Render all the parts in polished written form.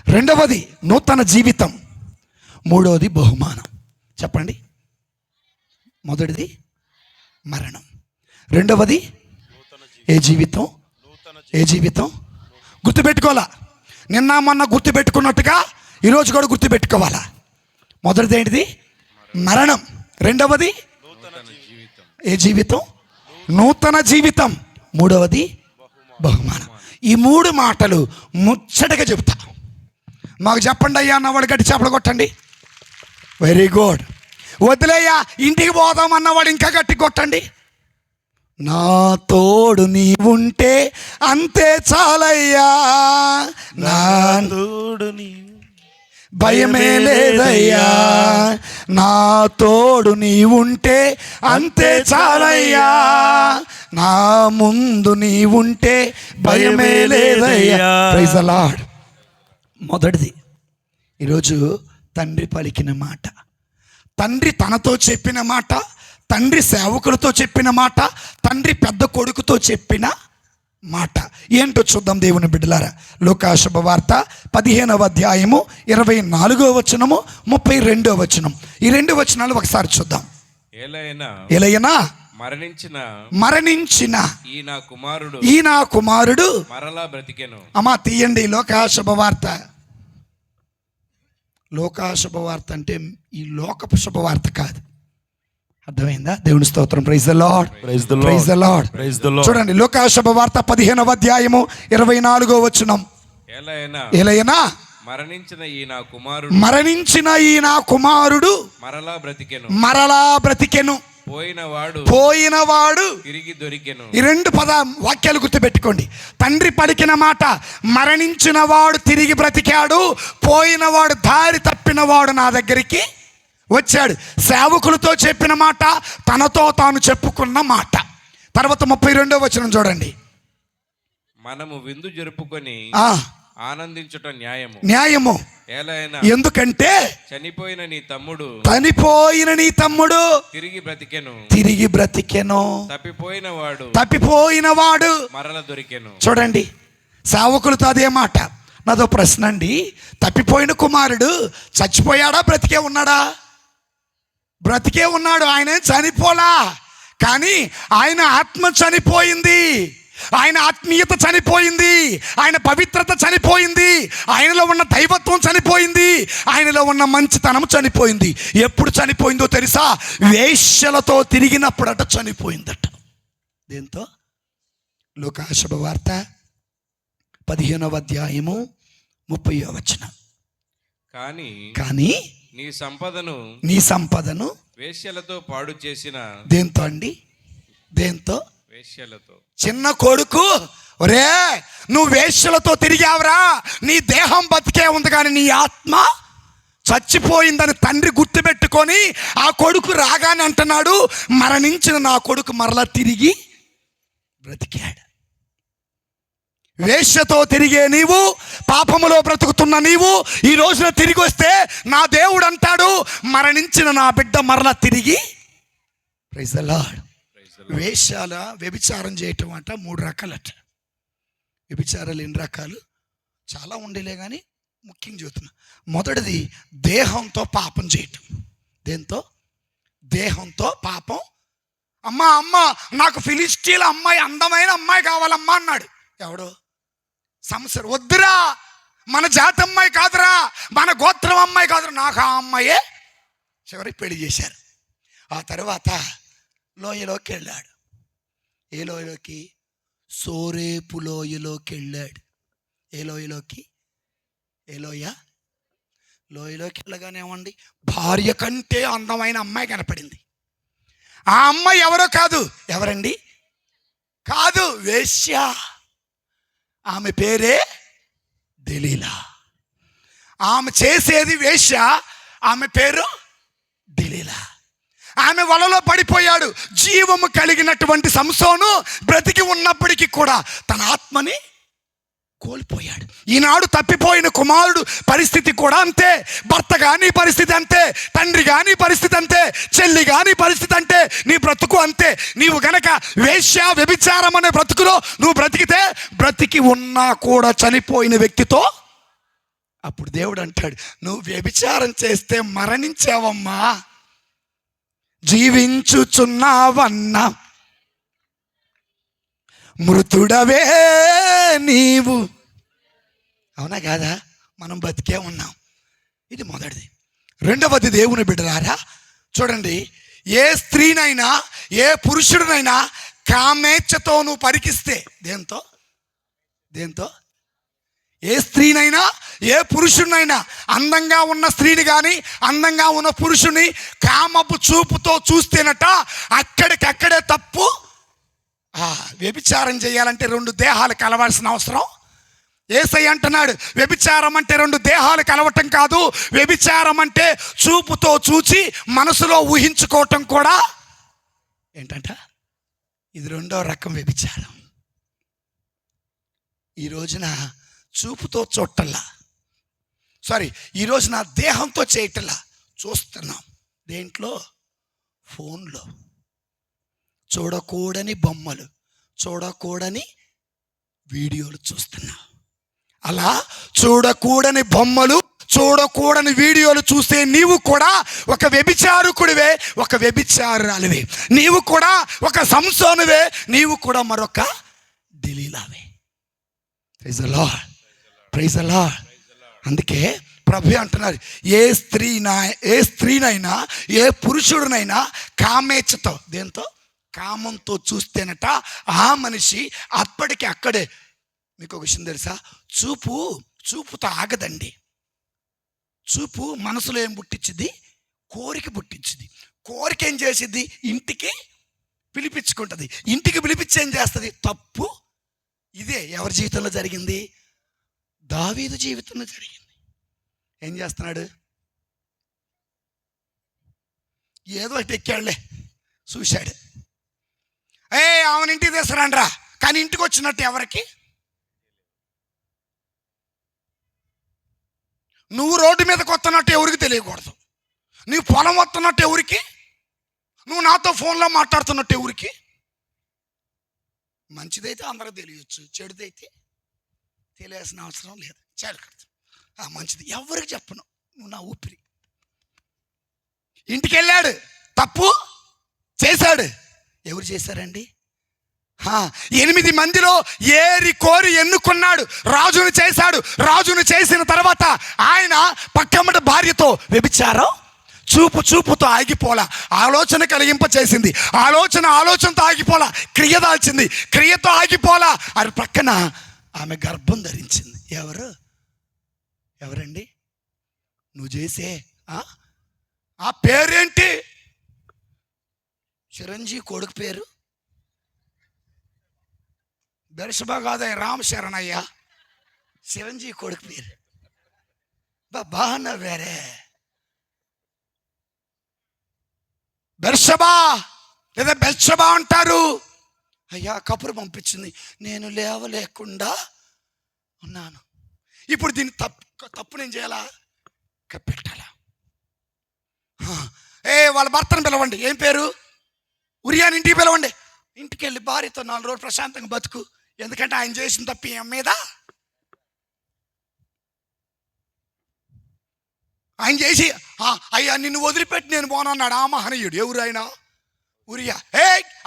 రెండవది నూతన జీవితం, మూడవది బహుమానం. చెప్పండి. మొదటిది మరణం, రెండవది ఏ జీవితం? ఏ జీవితం? గుర్తుపెట్టుకోవాలా? నిన్న మొన్న గుర్తుపెట్టుకున్నట్టుగా ఈరోజు కూడా గుర్తుపెట్టుకోవాలా? మొదటిది ఏంటిది? మరణం. రెండవది ఏ జీవితం? నూతన జీవితం. మూడవది బహుమానం. ఈ మూడు మాటలు ముచ్చటగా చెబుతా. మాకు చెప్పండి అయ్యా అన్నవాడు గట్టి చేపలు కొట్టండి. Very good. వదిలేయ్యా ఇంటికి పోదాం అన్నవాడు ఇంకా గట్టి కొట్టండి. నా తోడు నీ ఉంటే అంతే చాలయ్యా, నా తోడు నీ భయమే లేదయ్యా, నా తోడు నీ ఉంటే అంతే చాలయ్యా, నా ముందు నీ ఉంటే భయమే లేదయ్యా. Praise the Lord. మొదటిది ఈరోజు తండ్రి పలికిన మాట, తండ్రి తనతో చెప్పిన మాట, తండ్రి సేవకులతో చెప్పిన మాట, తండ్రి పెద్ద కొడుకుతో చెప్పిన మాట ఏంటో చూద్దాం దేవుని బిడ్డలారా. లూకా శుభవార్త 15వ అధ్యాయము 24వ వచనము 32వ వచనం. ఈ రెండు వచనాలు ఒకసారి చూద్దాం. ఎలయనా మరణించిన ఈ నా కుమారుడు మరలా బ్రతికెను. అమ్మా తీయండి లోకా శుభవార్త. లోకా శుభవార్త అంటే ఈ లోకపు శుభవార్త కాదు. అర్థమైందా? దేవుని స్తోత్రం. Praise the Lord. Praise the Lord. Praise the Lord. Praise the Lord. చూడండి లూకా శుభవార్త 15వ అధ్యాయము 24వ వచనం. ఎలయనా మరణించిన ఈ నా కుమారుడు మరలా బ్రతికెను. పోయినవాడు తిరిగి దొరికెను. ఈ రెండు వాక్యాలు గుర్తుపెట్టుకోండి. తండ్రి పలికిన మాట, మరణించిన వాడు తిరిగి బ్రతికాడు, పోయినవాడు దారి తప్పినవాడు నా దగ్గరికి వచ్చాడు. సేవకులతో చెప్పిన మాట, తనతో తాను చెప్పుకున్న మాట. తర్వాత 32వ వచనం చూడండి. మనము విందు జరుపుకొని ఆనందించుట న్యాయము. ఎందుకంటే చనిపోయిన నీ తమ్ముడు తిరిగి బ్రతికెను. తప్పిపోయిన వాడు మరల దొరికెను. చూడండి సేవకులతో అదే మాట. నాదో ప్రశ్న అండి, తప్పిపోయిన కుమారుడు చచ్చిపోయాడా బ్రతికే ఉన్నాడా? బ్రతికే ఉన్నాడు. ఆయన చనిపోలా, కానీ ఆయన ఆత్మ చనిపోయింది, ఆయన ఆత్మీయత చనిపోయింది, ఆయన పవిత్రత చనిపోయింది, ఆయనలో ఉన్న దైవత్వం చనిపోయింది, ఆయనలో ఉన్న మంచితనం చనిపోయింది. ఎప్పుడు చనిపోయిందో తెలుసా? వేశ్యలతో తిరిగినప్పుడట చనిపోయిందట. దేంతో? లూకా శుభవార్త 15వ అధ్యాయము 30వ వచనం. కానీ నీ సంపదను వేశ్యలతో పాడు చేసిన. దేంతో అండి? దేంతో? వేశ్యలతో. చిన్న కొడుకు, ఒరే నువ్వు వేశ్యలతో తిరిగావురా, నీ దేహం బతికే ఉంది కానీ నీ ఆత్మ చచ్చిపోయిందని తండ్రి గుర్తుపెట్టుకొని ఆ కొడుకు రాగానే అంటున్నాడు, మరణించిన నా కొడుకు మరలా తిరిగి బ్రతికాడు. వేశ్యతో తిరిగే నీవు, పాపములో బ్రతుకుతున్న నీవు ఈ రోజున తిరిగి వస్తే నా దేవుడు అంటాడు, మరణించిన నా బిడ్డ మరలా తిరిగి. Praise the lord. వేశ్యాల వ్యభిచారం చేయటం అంట 3 రకాలట. వ్యభిచారాలు ఎన్ని రకాలు? చాలా ఉండేలే కానీ ముఖ్యంగా చెబుతున్నా. మొదటిది దేహంతో పాపం చేయటం. దేంతో? దేహంతో పాపం. అమ్మ నాకు ఫిలిస్టీల అమ్మాయి, అందమైన అమ్మాయి కావాలమ్మా అన్నాడు. ఎవడు? సంసారం. వద్దురా, మన జాతి అమ్మాయి కాదురా, మన గోత్రం అమ్మాయి కాదురా, నాకు ఆ అమ్మాయే. చివరికి పెళ్లి చేశారు. ఆ తర్వాత లోయలోకి వెళ్ళాడు. ఏ లోయలోకి? సోరేపు లోయలోకి వెళ్ళాడు. ఏ లోయలోకి? ఏ లోయ? లోయలోకి వెళ్ళగానే ఏమండి, భార్య కంటే అందమైన అమ్మాయి కనపడింది. ఆ అమ్మాయి ఎవరో కాదు. ఎవరండి? కాదు, వేశ్య. ఆమె పేరే దెలీలా. ఆమె చేసేది వేశ్య, ఆమె పేరు దెలీలా. ఆమె వలలో పడిపోయాడు. జీవము కలిగినటువంటి సంసోను బ్రతికి ఉన్నప్పటికీ కూడా తన ఆత్మని కోల్పోయాడు. ఈనాడు తప్పిపోయిన కుమారుడు పరిస్థితి కూడా అంతే. భర్త కానీ పరిస్థితి అంతే, తండ్రి కానీ పరిస్థితి అంతే, చెల్లి కానీ పరిస్థితి అంతే, నీ బ్రతుకు అంతే. నీవు గనక వేశ్య వ్యభిచారం అనే బ్రతుకులో నువ్వు బ్రతికితే, బ్రతికి ఉన్నా కూడా చనిపోయిన వ్యక్తితో అప్పుడు దేవుడు అంటాడు, నువ్వు వ్యభిచారం చేస్తే మరణించావమ్మా, జీవించుచున్నావన్నా, మృతుడవే నీవు. అవునా కాదా? మనం బతికే ఉన్నాం. ఇది మొదటిది. రెండవది, దేవుని బిడ్డలారా చూడండి, ఏ స్త్రీనైనా ఏ పురుషుడినైనా కామేచ్ఛతో నువ్వు పరికిస్తే, దేంతో ఏ స్త్రీనైనా ఏ పురుషుడినైనా, అందంగా ఉన్న స్త్రీని కానీ అందంగా ఉన్న పురుషుని కామపు చూపుతో చూస్తేనట అక్కడికక్కడే తప్పు. వ్యభిచారం చేయాలంటే రెండు దేహాలు కలవాల్సిన అవసరం. యేసయ్య అంటున్నాడు, వ్యభిచారం అంటే రెండు దేహాలు కలవటం కాదు, వ్యభిచారం అంటే చూపుతో చూచి మనసులో ఊహించుకోవటం కూడా ఏంటంట, ఇది రెండో రకం వ్యభిచారం. ఈ రోజున చూపుతో చూడటల్లా, ఈ రోజున దేహంతో చేయటల్లా, చూస్తున్నాం. దేంట్లో? ఫోన్లో. చూడకూడని బొమ్మలు, చూడకూడని వీడియోలు చూస్తున్నాం. అలా చూడకూడని బొమ్మలు, చూడకూడని వీడియోలు చూసే నీవు కూడా ఒక వ్యభిచారకుడివే, ఒక వ్యభిచారాలివే. నీవు కూడా ఒక సంసోనువే, నీవు కూడా మరొక డిలీలావే. Praise the Lord, praise the Lord. అందుకే ప్రభు అంటున్నారు, ఏ స్త్రీనైనా ఏ పురుషుడినైనా కామేచ్ఛతో, దేంతో? కామంతో చూస్తేనట ఆ మనిషి అప్పటికి అక్కడే. మీకు ఒక విషయం తెలుసా? చూపుతో ఆగదండి. చూపు మనసులో ఏం పుట్టించింది? కోరిక పుట్టించింది. కోరిక ఏం చేసిద్ది? ఇంటికి పిలిపించుకుంటుంది. ఇంటికి పిలిపించి ఏం చేస్తుంది? తప్పు. ఇదే ఎవరి జీవితంలో జరిగింది? దావీదు జీవితంలో జరిగింది. ఏం చేస్తున్నాడు? ఏదో ఒకటి ఎక్కాడులే, చూశాడు, ఆమెను ఇంటికి తీసుకురండ్రా. కానీ ఇంటికి వచ్చినట్టు ఎవరికి? నువ్వు రోడ్డు మీదకి వస్తున్నట్టు ఎవరికి తెలియకూడదు. నువ్వు పొలం వస్తున్నట్టు ఎవరికి? నువ్వు నాతో ఫోన్లో మాట్లాడుతున్నట్టు ఎవరికి? మంచిదైతే అందరూ తెలియచ్చు, చెడుదైతే తెలియాల్సిన అవసరం లేదు. మంచిది ఎవరికి చెప్పను, నువ్వు నా ఊపిరి. ఇంటికి వెళ్ళాడు, తప్పు చేశాడు. ఎవరు చేశారండి? 8 మందిలో ఏరి కోరి ఎన్నుకున్నాడు, రాజును చేశాడు. రాజును చేసిన తర్వాత ఆయన పక్కమ్మట భార్యతో వ్యభిచారం చూపుతో ఆగిపోలా, ఆలోచన కలిగింప చేసింది. ఆలోచనతో ఆగిపోలా, క్రియ దాల్చింది, క్రియతో ఆగిపోలా. అది పక్కన ఆమె గర్భం ధరించింది. ఎవరండి? నువ్వు చేసే ఆ పేరేంటి? చిరంజీవి కొడుకు పేరు బెర్షబా కాదయ్య, రామశరణయ్య. చిరంజీవి కొడుకు పేరు బాగా వేరే బెర్షబా లేదా బెర్షబా అంటారు. అయ్యా కబురు పంపించింది, నేను లేవలేకుండా ఉన్నాను. ఇప్పుడు దీన్ని తప్పు నేను చేయాలా? కప్పెట్టాలా? వాళ్ళ భర్తను పిలవండి. ఏం పేరు? ఉరియాని ఇంటికి పిలవండి. ఇంటికి వెళ్ళి భార్యతో 4 రోజులు ప్రశాంతంగా బతుకు. ఎందుకంటే ఆయన చేసిన తప్పి మీద ఆయన చేసి అయ్యా నిన్ను వదిలిపెట్టి నేను పోనన్నాడు ఆ మహనీయుడు. ఎవరు ఆయన? ఉరియా.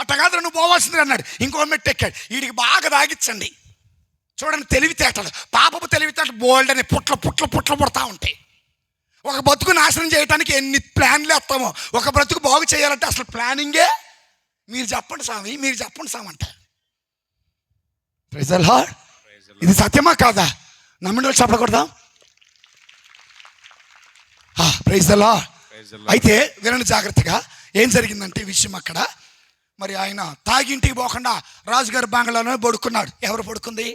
అట్ట కాదు నువ్వు పోవాల్సింది అన్నాడు. ఇంకో మెట్టు ఎక్కాడు. వీడికి బాగా తాగిచ్చండి. చూడండి తెలివితేటలు, పాపపు తెలివితేటలు బోల్డ్ అని పుట్ల పుడతా ఉంటాయి. ఒక బతుకు నాశనం చేయడానికి ఎన్ని ప్లాన్లు వేస్తామో, ఒక బ్రతుకు బాగు చేయాలంటే అసలు ప్లానింగే. మీరు చెప్పండి స్వామి, మీరు చెప్పండి స్వామి అంట. Praise the Lord. ఇది సత్యమా కాదా? నమ్మిన వాళ్ళు చెప్పకూడదా? Praise the lord. అయితే వినండి జాగ్రత్తగా. ఏం జరిగిందంటే విషయం అక్కడ, మరి ఆయన తాగింటికి పోకుండా రాజుగారి బంగ్లాలోనే పడుకున్నాడు. ఎవరు పడుకుంది?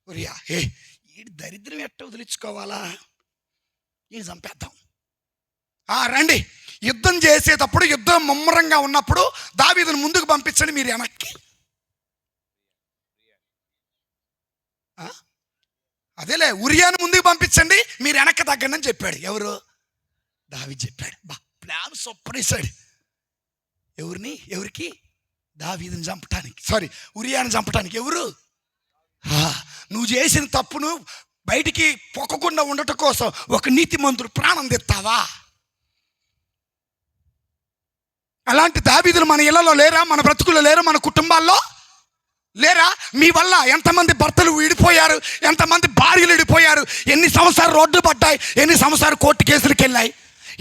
ఉరియా. ఈ దరిద్రం ఎట్ట వదిలించుకోవాలా? ఈ చంపేద్దాం, రండి. యుద్ధం చేసేటప్పుడు, యుద్ధం ముమ్మరంగా ఉన్నప్పుడు దావీదును ముందుకు పంపించండి, మీరు వెనక్కి. అదేలే, ఉరియాను ముందుకు పంపించండి, మీరు వెనక్కి తగ్గండి అని చెప్పాడు. ఎవరు? దావీదు చెప్పాడు. ప్లాన్ సూపర్ వేశాడు. ఎవరికి? దావీదుని చంపటానికి, ఉరియాను చంపటానికి. ఎవరు? నువ్వు చేసిన తప్పును బయటికి పొక్కకుండా ఉండటం కోసం ఒక నీతిమంతుడు ప్రాణం తెస్తావా? అలాంటి దావీదులు మన ఇళ్లలో లేరా? మన బ్రతుకుల్లో లేరా? మన కుటుంబాల్లో లేరా? మీ వల్ల ఎంతమంది భర్తలు విడిపోయారు, ఎంతమంది భార్యలు విడిపోయారు, ఎన్ని సంవత్సరాలు రోడ్లు పడ్డాయి, ఎన్ని సంవత్సరాలు కోర్టు కేసులకు వెళ్ళాయి,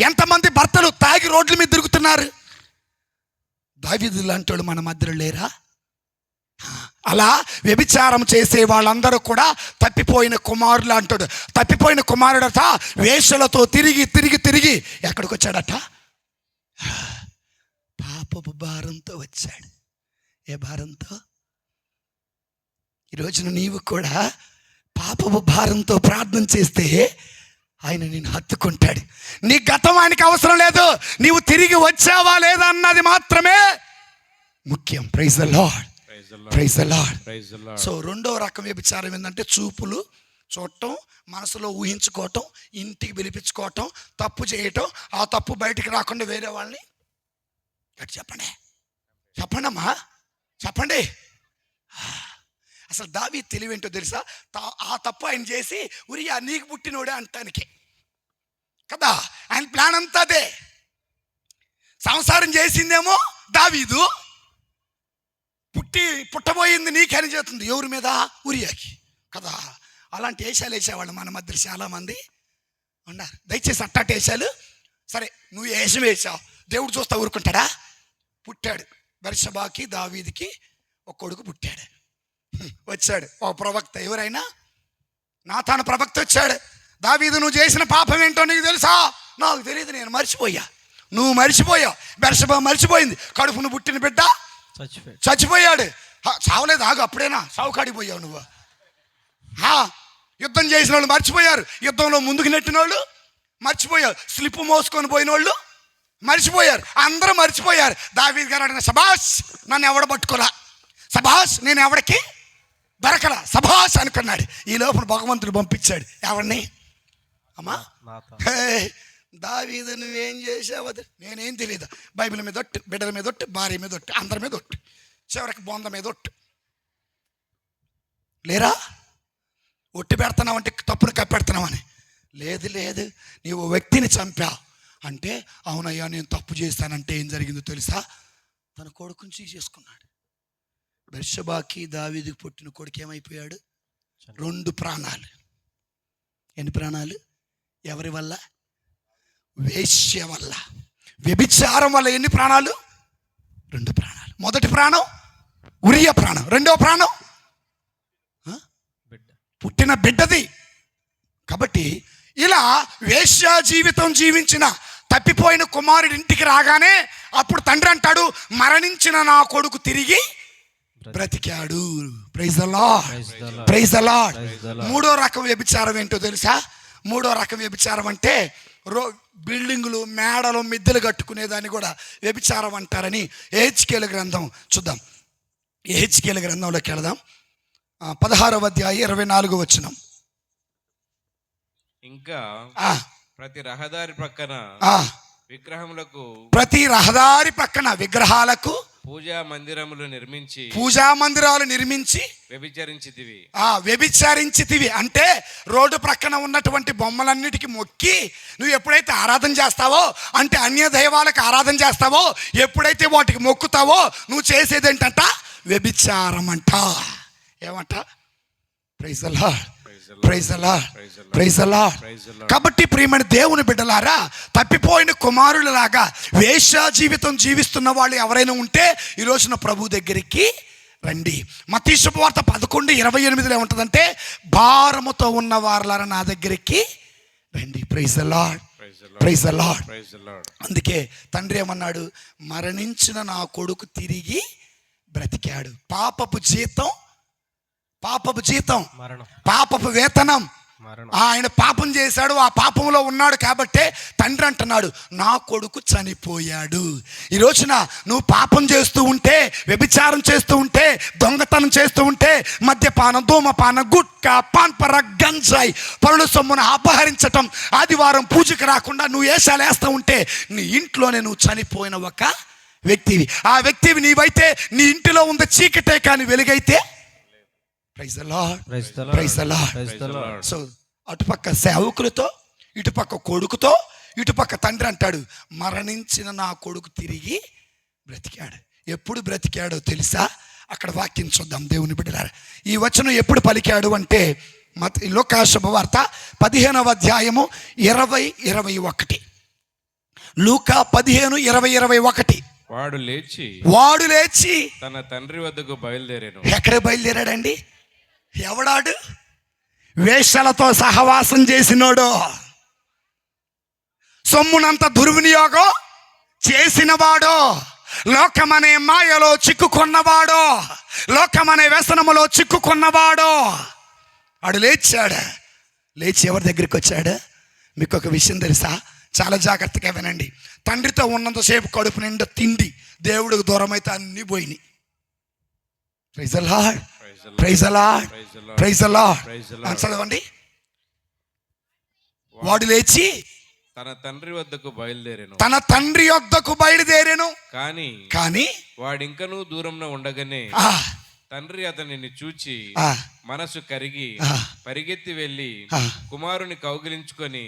ఎంతమంది భర్తలు తాగి రోడ్ల మీద తిరుగుతున్నారు. దావీదు లాంటి వాళ్ళు మన మధ్యలో లేరా? అలా వ్యభిచారం చేసే వాళ్ళందరూ కూడా తప్పిపోయిన కుమారులు అంటాడు. తప్పిపోయిన కుమారుడట వేషలతో తిరిగి తిరిగి తిరిగి ఎక్కడికి వచ్చాడట? పాపపు భారంతో వచ్చాడు. ఏ భారంతో? ఈరోజున నీవు కూడా పాపపు భారంతో ప్రార్థన చేస్తే ఆయన నేను హత్తుకుంటాడు. నీ గతం ఆయనకి అవసరం లేదు, నీవు తిరిగి వచ్చావా లేదా అన్నది మాత్రమే ముఖ్యం. Praise the Lord, praise the Lord. So రెండో రకం వ్యభిచారం ఏంటంటే చూపులు చూడటం, మనసులో ఊహించుకోవటం, ఇంటికి పిలిపించుకోవటం, తప్పు చేయటం, ఆ తప్పు బయటికి రాకుండా వేరే వాళ్ళని చెప్పండి చెప్పండి అమ్మా చెప్పండి. అసలు దావీదు తెలివేంటో తెలుసా? ఆ తప్పు ఆయన చేసి ఉరియా నీకు పుట్టినోడే అంటానికి కదా. ఆయన ప్లాన్ అంతా అదే. సంసారం చేసిందేమో దావీదు, పుట్టబోయింది నీకని చేస్తుంది ఎవరి మీద? ఉరియాకి కదా. అలాంటి వేషాలు వేసేవాళ్ళు మన మధ్య చాలామంది ఉన్నారు. దయచేసి అట్టాటి వేషాలు సరే, నువ్వు వేషం వేసావు, దేవుడు చూస్తా ఊరుకుంటాడా? పుట్టాడు బెర్షబాకి దావీదుకి ఒక కొడుకు పుట్టాడు. వచ్చాడు ఒక ప్రవక్త, ఎవరైనా నాతాను ప్రవక్త వచ్చాడు. దావీదు నువ్వు చేసిన పాపం ఏంటో నీకు తెలుసా? నాకు తెలియదు, నేను మర్చిపోయా. నువ్వు మర్చిపోయావు. బెర్షబా మర్చిపోయింది, కడుపును పుట్టిన బిడ్డ చచ్చిపోయాడు. చావలేదు, ఆగు, అప్పుడేనా సావుకాడికి పోయావు నువ్వు. యుద్ధం చేసిన వాళ్ళు మర్చిపోయారు, యుద్ధంలో ముందుకు నెట్టిన వాళ్ళు మర్చిపోయారు, స్లిప్ మోసుకొని పోయిన వాళ్ళు మర్చిపోయారు, అందరూ మర్చిపోయారు. దావీదు గారు అడిగిన సభాష్, నన్ను ఎవడ పట్టుకోలా, సభాష్ నేను ఎవడికి దొరకలా, సభాష్ అనుకున్నాడు. ఈ లోపల భగవంతుడు పంపించాడు ఎవరిని? అమ్మా దావీదు నువ్వేం చేసావు? నేనేం తెలియదు. బైబిల్ మీద ఒట్టు, బిడ్డల మీద ఒట్టు, భార్య మీద ఒట్టు, అందరి మీద ఒట్టు, చివరికి బొంద మీద ఒట్టు. లేరా? ఒట్టు పెడుతున్నావు అంటే తప్పును కప్పెడుతున్నావని. లేదు లేదు, నీవు వ్యక్తిని చంపావు అంటే అవునయ్యా నేను తప్పు చేస్తానంటే ఏం జరిగిందో తెలుసా? తన కొడుకుని చేసుకున్నాడు. బెర్షబాకి దావీదుకు పుట్టిన కొడుకు ఏమైపోయాడు? 2 ప్రాణాలు. ఎన్ని ప్రాణాలు? ఎవరి వల్ల? వేశ్య వల్ల, వ్యభిచారం వల్ల. ఎన్ని ప్రాణాలు? 2 ప్రాణాలు. మొదటి ప్రాణం ఉరియా ప్రాణం, రెండో ప్రాణం పుట్టిన బిడ్డది. కాబట్టి ఇలా వేశ్య జీవితం జీవించిన తప్పిపోయిన కుమారుడి ఇంటికి రాగానే అప్పుడు తండ్రి అంటాడు, మరణించిన నా కొడుకు తిరిగి బ్రతికాడు. Praise the Lord, praise the Lord. మూడో రకం వ్యభిచారం ఏంటో తెలుసా? మూడో రకం వ్యభిచారం అంటే బిల్డింగులు, మేడలు, మిద్దెలు కట్టుకునేదాన్ని కూడా వ్యభిచారం అంటారని యెహెజ్కేలు గ్రంథం చూద్దాం. యెహెజ్కేలు గ్రంథంలోకి వెళదాం. 16వ అధ్యాయం 24వ వచనం. ఇంకా ప్రతి రహదారి ప్రక్కన విగ్రహములకు, ప్రతి రహదారి పక్కన విగ్రహాలకు పూజా మందిరాలు నిర్మించి వ్యభిచరించితివి. అంటే రోడ్డు ప్రక్కన ఉన్నటువంటి బొమ్మలన్నిటికీ మొక్కి నువ్వు ఎప్పుడైతే ఆరాధన చేస్తావో, అంటే అన్య దైవాలకు ఆరాధన చేస్తావో, ఎప్పుడైతే వాటికి మొక్కుతావో నువ్వు చేసేది ఏంటంట? వ్యభిచారం అంట. ఏమంట? Praise the Lord, praise the Lord, praise the Lord. కాబట్టి ప్రియమైన దేవుని బిడ్డలారా, తప్పిపోయిన కుమారులలాగా వేశ్య జీవితం జీవిస్తున్న వాళ్ళు ఎవరైనా ఉంటే ఈ రోజున ప్రభు దగ్గరికి రండి. మత్తయి శుభవార్త 11:28 ఏముంటుందంటే, భారముతో ఉన్న వారులారా నా దగ్గరికి రండి. Praise the Lord, praise the Lord. అందుకే తండ్రి ఏమన్నాడు? మరణించిన నా కొడుకు తిరిగి బ్రతికాడు. పాపపు జీతం మరణం, పాపపు వేతనం ఆయన పాపం చేశాడు, ఆ పాపంలో ఉన్నాడు కాబట్టి తండ్రి అంటున్నాడు నా కొడుకు చనిపోయాడు. ఈ రోజున నువ్వు పాపం చేస్తూ ఉంటే, వ్యభిచారం చేస్తూ ఉంటే, దొంగతనం చేస్తూ ఉంటే, మద్యపానం, ధూమపానం, గుట్కా, పాన్పర, గంజాయి, పరుల సొమ్మును అపహరించటం, ఆదివారం పూజకు రాకుండా నువ్వు ఏషాలు వేస్తూ ఉంటే నీ ఇంట్లోనే నువ్వు చనిపోయిన ఒక వ్యక్తివి. ఆ వ్యక్తివి నీవైతే నీ ఇంటిలో ఉన్న చీకటే కానీ వెలుగైతే praise the Lord, Praise the Lord. Praise the Lord. Praise the Lord. So అటుపక్క సేవకులతో, ఇటుపక్క కొడుకుతో, ఇటుపక్క తండ్రి అంటాడు, మరణించిన నా కొడుకు తిరిగి బ్రతికాడు. ఎప్పుడు బ్రతికాడో తెలుసా? అక్కడ వాక్యం చూద్దాం దేవుని బిడ్డలారా. ఈ వచనం ఎప్పుడు పలికాడు అంటే లూకా శుభవార్త 15వ అధ్యాయము 20-21. లూకా 15:20-21. వాడు లేచి తన తండ్రి వద్దకు బయలుదేరాను. ఎక్కడ బయలుదేరాడండి? ఎవడాడు? వేశ్యలతో సహవాసం చేసినోడు, సొమ్మునంత దుర్వినియోగం చేసినవాడు, లోకమనే మాయలో చిక్కుకున్నవాడు, లోకమనే వ్యసనములో చిక్కుకున్నవాడు. వాడు లేచాడు. లేచి ఎవరి దగ్గరికి వచ్చాడు? మీకు ఒక విషయం తెలుసా? చాలా జాగ్రత్తగా వినండి. తండ్రితో ఉన్నంతసేపు కడుపు నిండా తిండి, దేవుడికి దూరం అయితే అన్నీ పోయినాయి. Praise the Lord, praise the Lord, praise the Lord. చదవండి. వాడు లేచి తన తండ్రి వద్దకు బయలుదేరాను. తన తండ్రి వద్దకు బయలుదేరాను. కానీ వాడింకనూ దూరంలో ఉండగానే ఆ, తండ్రి అతనిని చూచి ఆ, మనసు కరిగి పరిగెత్తి వెళ్ళి ఆ. కుమారుని కౌగిలించుకొని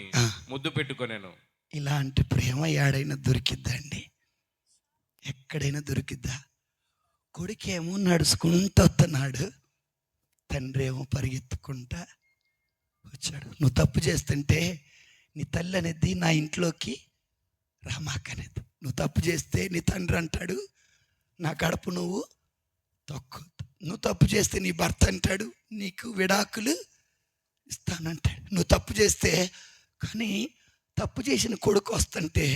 ముద్దు పెట్టుకొనెను. ఇలాంటి ప్రేమ ఏడైనా దొరికిద్దండి? ఎక్కడైనా దొరికిద్దా? కొడుకేమో నడుచుకుంటూ వస్తున్నాడు, తండ్రి ఏమో పరిగెత్తుకుంటా వచ్చాడు. నువ్వు తప్పు చేస్తుంటే నీ తల్లి అనేది నా ఇంట్లోకి రామాకనేది. నువ్వు తప్పు చేస్తే నీ తండ్రి అంటాడు, నా గడప నువ్వు తొక్కు. నువ్వు తప్పు చేస్తే నీ భర్త అంటాడు, నీకు విడాకులు ఇస్తానంటాడు. నువ్వు తప్పు చేస్తే, కానీ తప్పు చేసిన కొడుకు వస్తుంటే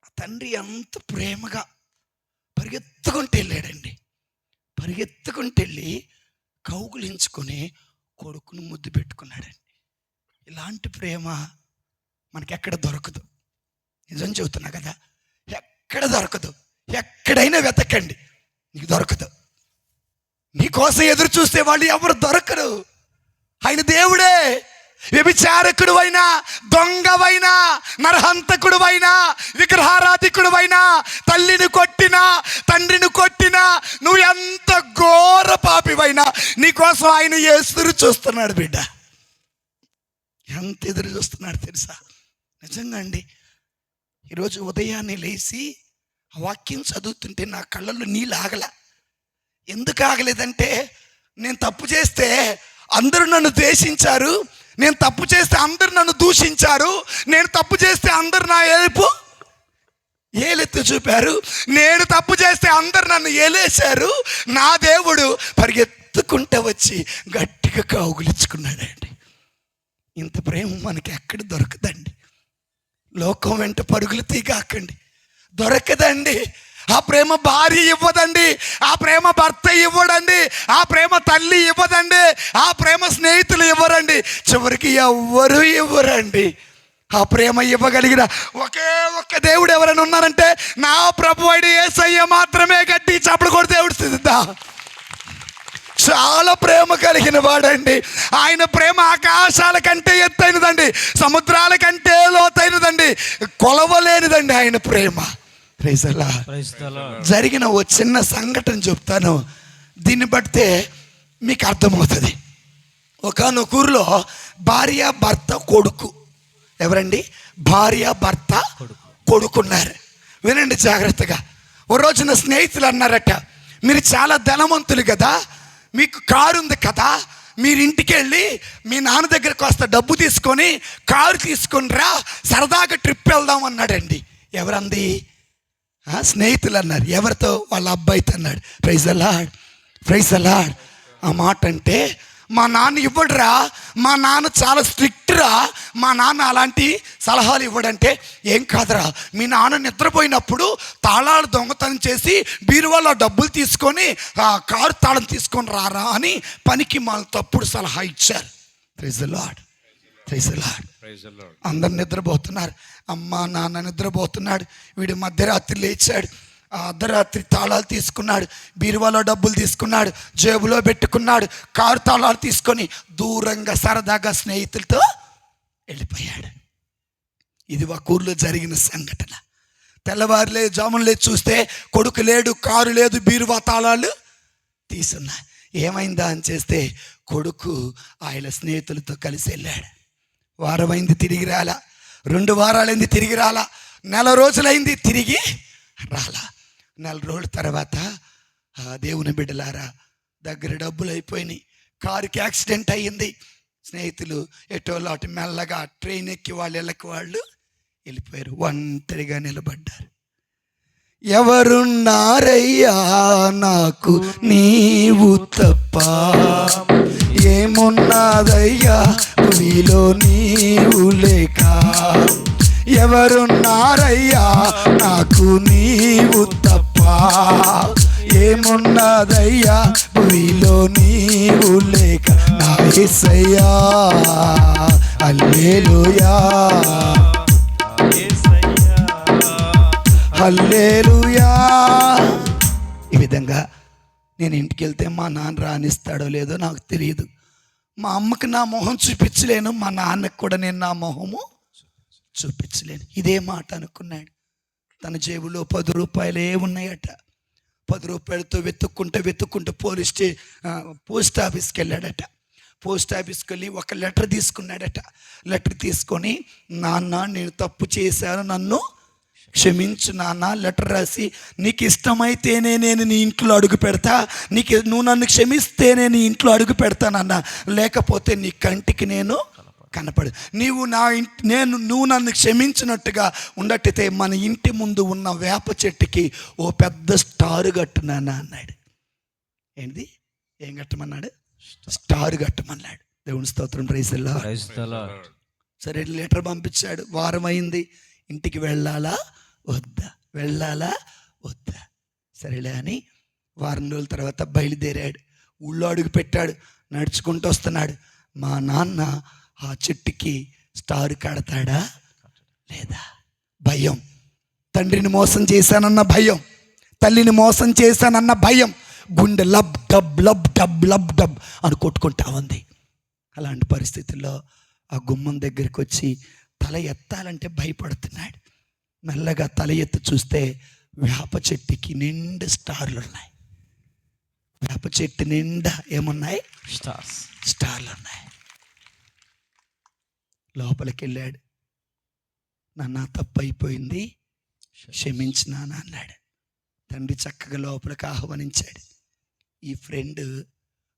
ఆ తండ్రి ఎంత ప్రేమగా పరిగెత్తుకుంటూ వెళ్ళాడండి. పరిగెత్తుకుంటూ వెళ్ళి కౌగులించుకొని కొడుకును ముద్దు పెట్టుకున్నాడండి. ఇలాంటి ప్రేమ మనకి ఎక్కడ దొరకదు. నిజం చెబుతున్నా కదా, ఎక్కడ దొరకదు. ఎక్కడైనా వెతకండి, నీకు దొరకదు. నీకోసం ఎదురు చూస్తే వాళ్ళు ఎవరు దొరకరు. ఆయన దేవుడే. వ్యభిచారకుడు అయినా, దొంగవైనా, నరహంతకుడు అయినా, విగ్రహారాధికుడు అయినా, తల్లిని కొట్టినా, తండ్రిని కొట్టినా, నువ్వు ఎంత ఘోర పాపివైనా నీకోసం ఆయన ఎదురు చూస్తున్నాడు బిడ్డ. ఎంత ఎదురు చూస్తున్నాడు తెలుసా? నిజంగా అండి. ఈరోజు ఉదయాన్నే లేచి ఆ వాక్యం చదువుతుంటే నా కళ్ళల్లో నీళ్ళు ఆగల. ఎందుకు ఆగలేదంటే, నేను తప్పు చేస్తే అందరూ నన్ను ద్వేషించారు, నేను తప్పు చేస్తే అందరు నన్ను దూషించారు, నేను తప్పు చేస్తే అందరు నా ఏలుపు ఏలెత్తి చూపారు, నేను తప్పు చేస్తే అందరు నన్ను ఏలేశారు. నా దేవుడు పరిగెత్తుకుంటూ వచ్చి గట్టిగా కౌగులించుకున్నాడండి. ఇంత ప్రేమ మనకి ఎక్కడ దొరకదండి. లోకం వెంట పరుగులు తీగాకండి, దొరకదండి. ఆ ప్రేమ భార్య ఇవ్వదండి, ఆ ప్రేమ భర్త ఇవ్వడండి, ఆ ప్రేమ తల్లి ఇవ్వదండి, ఆ ప్రేమ స్నేహితులు ఇవ్వరండి, చివరికి ఎవ్వరూ ఇవ్వరండి. ఆ ప్రేమ ఇవ్వగలిగిన ఒకే ఒక్క దేవుడు ఎవరైనా ఉన్నారంటే నా ప్రభు అయిన యేసయ్య మాత్రమే. గట్టి చప్పుడు కూడా దేవుడు స్థితిద్దా. చాలా ప్రేమ కలిగిన వాడండి. ఆయన ప్రేమ ఆకాశాల కంటే ఎత్తైనదండి, సముద్రాల కంటే లోతైనదండి, కొలవలేనిదండి ఆయన ప్రేమ. Praise the lord. జరిగిన ఓ చిన్న సంఘటన చెప్తాను, దీన్ని బట్టే మీకు అర్థమవుతుంది. ఒకనొక ఊరిలో భార్య భర్త కొడుకు, ఎవరండి? భార్య భర్త కొడుకున్నారు. వినండి జాగ్రత్తగా. ఓ రోజున స్నేహితులు అన్నారట, మీరు చాలా ధనవంతులు కదా, మీకు కారు ఉంది కదా, మీరు ఇంటికి వెళ్ళి మీ నాన్న దగ్గరకు వస్తా డబ్బు తీసుకొని కారు తీసుకొని రా, సరదాగా ట్రిప్ వెళ్దాం అన్నాడండి. ఎవరంది? స్నేహితులు అన్నారు. ఎవరితో? వాళ్ళ అబ్బాయితో అన్నాడు. Praise the Lord, praise the Lord. ఆ మాట అంటే, మా నాన్న ఇవ్వడురా, మా నాన్న చాలా స్ట్రిక్ట్ రా, మా నాన్న అలాంటి సలహాలు ఇవ్వడంటే, ఏం కాదురా, మీ నాన్న నిద్రపోయినప్పుడు తాళాలు దొంగతనం చేసి బీరువాలో డబ్బులు తీసుకొని కారు తాళం తీసుకొని రారా అని పనికి మా తప్పుడు సలహా ఇచ్చారు. Praise the Lord, praise the Lord. అందరు నిద్రపోతున్నారు, అమ్మ నాన్న నిద్రపోతున్నాడు. వీడు మధ్యరాత్రి లేచాడు, ఆ అర్ధరాత్రి తాళాలు తీసుకున్నాడు, బీరువాలో డబ్బులు తీసుకున్నాడు, జేబులో పెట్టుకున్నాడు, కారు తాళాలు తీసుకొని దూరంగా సరదాగా స్నేహితులతో వెళ్ళిపోయాడు. ఇది ఒక ఊర్లో జరిగిన సంఘటన. తెల్లవారులే జాములు చూస్తే కొడుకు లేడు, కారు లేదు, బీరువా తాళాలు తీసున్నాయి. ఏమైందా అని చేస్తే కొడుకు ఆయన స్నేహితులతో కలిసి వెళ్ళాడు. వారమైంది తిరిగి రాలా, 2 వారాలైంది తిరిగి రాలా, 4 రోజులైంది తిరిగి రాలా. 4 రోజుల తర్వాత దేవుని బిడ్డలారా దగ్గర డబ్బులు అయిపోయినాయి, కారుకి యాక్సిడెంట్ అయ్యింది. స్నేహితులు ఎటోళ్ళు అటు మెల్లగా ట్రైన్ ఎక్కి వాళ్ళు వెళ్ళిపోయారు. ఒంటరిగా నిలబడ్డారు. ఎవరున్నారయ్యా నాకు నీవు తప్ప, ఏమున్నదయ్యా భూమిలో నీవు లేక. ఎవరున్నారయ్యా నాకు నీవు తప్ప, ఏమున్నదయ్యా భూమిలో నీవు లేక. నా యేసయ్యా హల్లెలూయా హల్లెలూయా. ఈ విధంగా నేను ఇంటికి వెళ్తే మా నాన్న రానిస్తాడో లేదో నాకు తెలియదు. మా అమ్మకి నా మొహం చూపించలేను, మా నాన్నకు కూడా నేను నా మొహము చూపించలేను. ఇదే మాట అనుకున్నాడు. తన జేబులో 10 రూపాయలే ఉన్నాయట. 10 రూపాయలతో వెతుక్కుంటూ పోస్ట్ ఆఫీస్కి వెళ్ళాడట. పోస్ట్ ఆఫీస్కి వెళ్ళి ఒక లెటర్ తీసుకున్నాడట. లెటర్ తీసుకొని, నాన్న నేను తప్పు చేశాను, నన్ను క్షమించు నాన్న. లెటర్ రాసి, నీకు ఇష్టమైతేనే నేను నీ ఇంట్లో అడుగు పెడతా, నువ్వు నన్ను క్షమిస్తేనే నీ ఇంట్లో అడుగు పెడతానన్నా, లేకపోతే నీ కంటికి నేను కనపడు. నువ్వు నన్ను క్షమించినట్టుగా ఉండట్టే మన ఇంటి ముందు ఉన్న వేప చెట్టుకి ఓ పెద్ద స్టార్ కట్టునానా అన్నాడు. ఏంటి? ఏం కట్టమన్నాడు? స్టార్ కట్టమన్నాడు. దేవుని స్తోత్రం, ప్రైజ్ ది లార్డ్. సరే లెటర్ పంపించాడు. వారం అయింది. ఇంటికి వెళ్ళాలా వద్దా సరేలే అని వారం రోజుల తర్వాత బయలుదేరాడు. ఊళ్ళో అడుగు పెట్టాడు. నడుచుకుంటూ వస్తున్నాడు. మా నాన్న ఆ చెట్టుకి స్టార్ కడతాడా లేదా? భయం. తండ్రిని మోసం చేశానన్న భయం, తల్లిని మోసం చేశానన్న భయం. గుండె లబ్ డబ్ అని కొట్టుకుంటా ఉంది. అలాంటి పరిస్థితుల్లో ఆ గుమ్మం దగ్గరికి వచ్చి తల ఎత్తాలంటే భయపడుతున్నాడు. మెల్లగా తల ఎత్తి చూస్తే వేప చెట్టుకి నిండా స్టార్లు ఉన్నాయి. వేప చెట్టు నిండా ఏమున్నాయి? స్టార్లు ఉన్నాయి. లోపలికి వెళ్ళాడు. నాన్న తప్పు అయిపోయింది, క్షమించు నాన్న అన్నాడు. తండ్రి చక్కగా లోపలికి ఆహ్వానించాడు. ఈ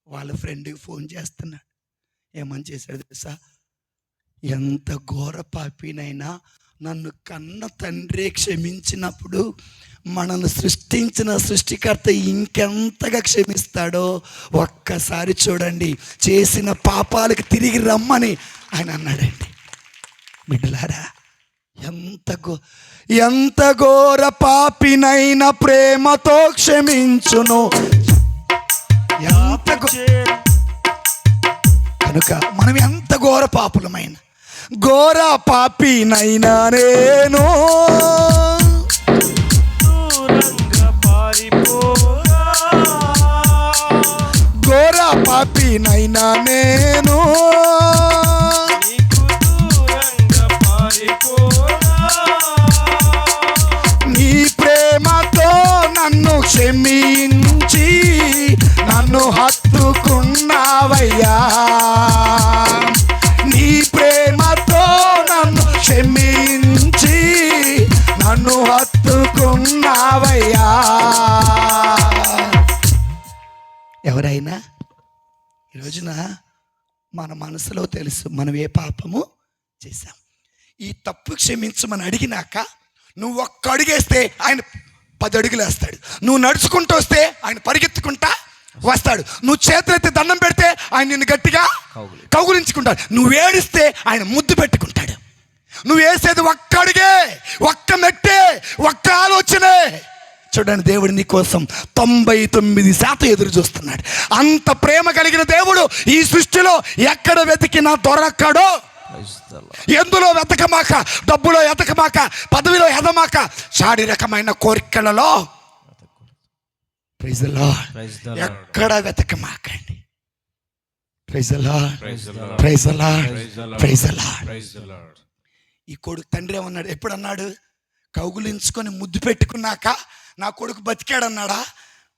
వాళ్ళ ఫ్రెండ్కి ఫోన్ చేస్తున్నాడు. ఏమని చేశాడు తెలుసా? ఎంత ఘోర పాపినైనా నన్ను కన్న తండ్రి క్షమించినప్పుడు మనల్ని సృష్టించిన సృష్టికర్త ఇంకెంతగా క్షమిస్తాడో ఒక్కసారి చూడండి. చేసిన పాపాలకు తిరిగి రమ్మని ఆయన అన్నాడండి. బిడ్డలారా, ఎంత ఘోర పాపినైనా ప్రేమతో క్షమించును. కనుక మనం ఎంత ఘోర పాపులమైన, ఘోర పాపినైనా నేను ఘోర పాపినైనా నేను నీ ప్రేమతో నన్ను క్షమించి నన్ను హత్తుకున్నావయ్యా. నీ ప్రేమతో నన్ను క్షమించి నన్ను హత్తుకున్నావయ్యా. ఎవరైనా ఈ రోజున మన మనసులో తెలుసు మనం ఏ పాపము చేశాం. ఈ తప్పు క్షమించమని అడిగినాక నువ్వు ఒక్క అడుగేస్తే ఆయన 10 అడుగులు వేస్తాడు. నువ్వు నడుచుకుంటూ వస్తే ఆయన పరిగెత్తుకుంటా వస్తాడు. నువ్వు చేతులెత్తి దండం పెడితే ఆయన నిన్ను గట్టిగా కౌగులించుకుంటాడు. నువ్వు ఏడిస్తే ఆయన ముద్దు పెట్టుకుంటాడు. నువ్వు వేసేది ఒక్క అడుగే, ఒక్క మెట్టే, ఒక్క ఆలోచనే. చూడండి, దేవుడు నీ కోసం 99% ఎదురు చూస్తున్నాడు. అంత ప్రేమ కలిగిన దేవుడు ఈ సృష్టిలో ఎక్కడ వెతికినా దొరకడో. ఎందులో వెతకమాక, డబ్బులో ఎతకమాక, పదవిలో ఎదమాక, శారీరకమైన కోరికలలో ప్రైజ్ ది లార్డ్ ఎక్కడ వెతకమాకండి. Praise the Lord, praise the Lord, praise the Lord. ఈ కొడుకు తండ్రి ఏమన్నాడు? ఎప్పుడు అన్నాడు? కౌగులించుకొని ముద్దు పెట్టుకున్నాక నా కొడుకు బతికాడన్నాడా?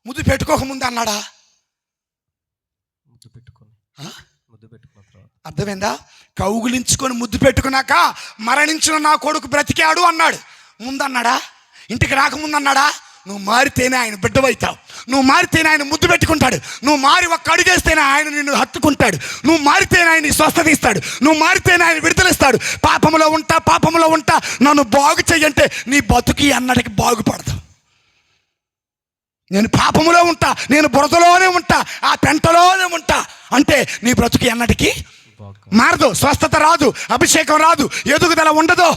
ముద్దు పెట్టుకోకముందు అన్నాడా? ఆ? ముద్దు పెట్టుకున్న తర్వాత అర్థమైందా? కౌగులించుకొని ముద్దు పెట్టుకున్నాక మరణించిన నా కొడుకు బ్రతికాడు అన్నాడు. ముందన్నాడా? ఇంటికి రాకముందు అన్నాడా? నువ్వు మారితేనే ఆయన బిడ్డవైతావు, నువ్వు మారితేనే ఆయన ముద్దు పెట్టుకుంటాడు, నువ్వు మారి ఒక్క అడుగేస్తేనే ఆయన నిన్ను హత్తుకుంటాడు, నువ్వు మారితేనే ఆయన స్వస్థత ఇస్తాడు, నువ్వు మారితేనే ఆయన విడుదలిస్తాడు. పాపములో ఉంటా నన్ను బాగు చెయ్యంటే నీ బతుకి అన్నటికి బాగుపడతావు. నేను పాపములో ఉంటా, నేను బురదలోనే ఉంటా, ఆ పెంటలోనే ఉంటా అంటే నీ బ్రతుకి అన్నటికి మారదు. స్వస్థత రాదు, అభిషేకం రాదు, ఎదుగుదల ఉండదు.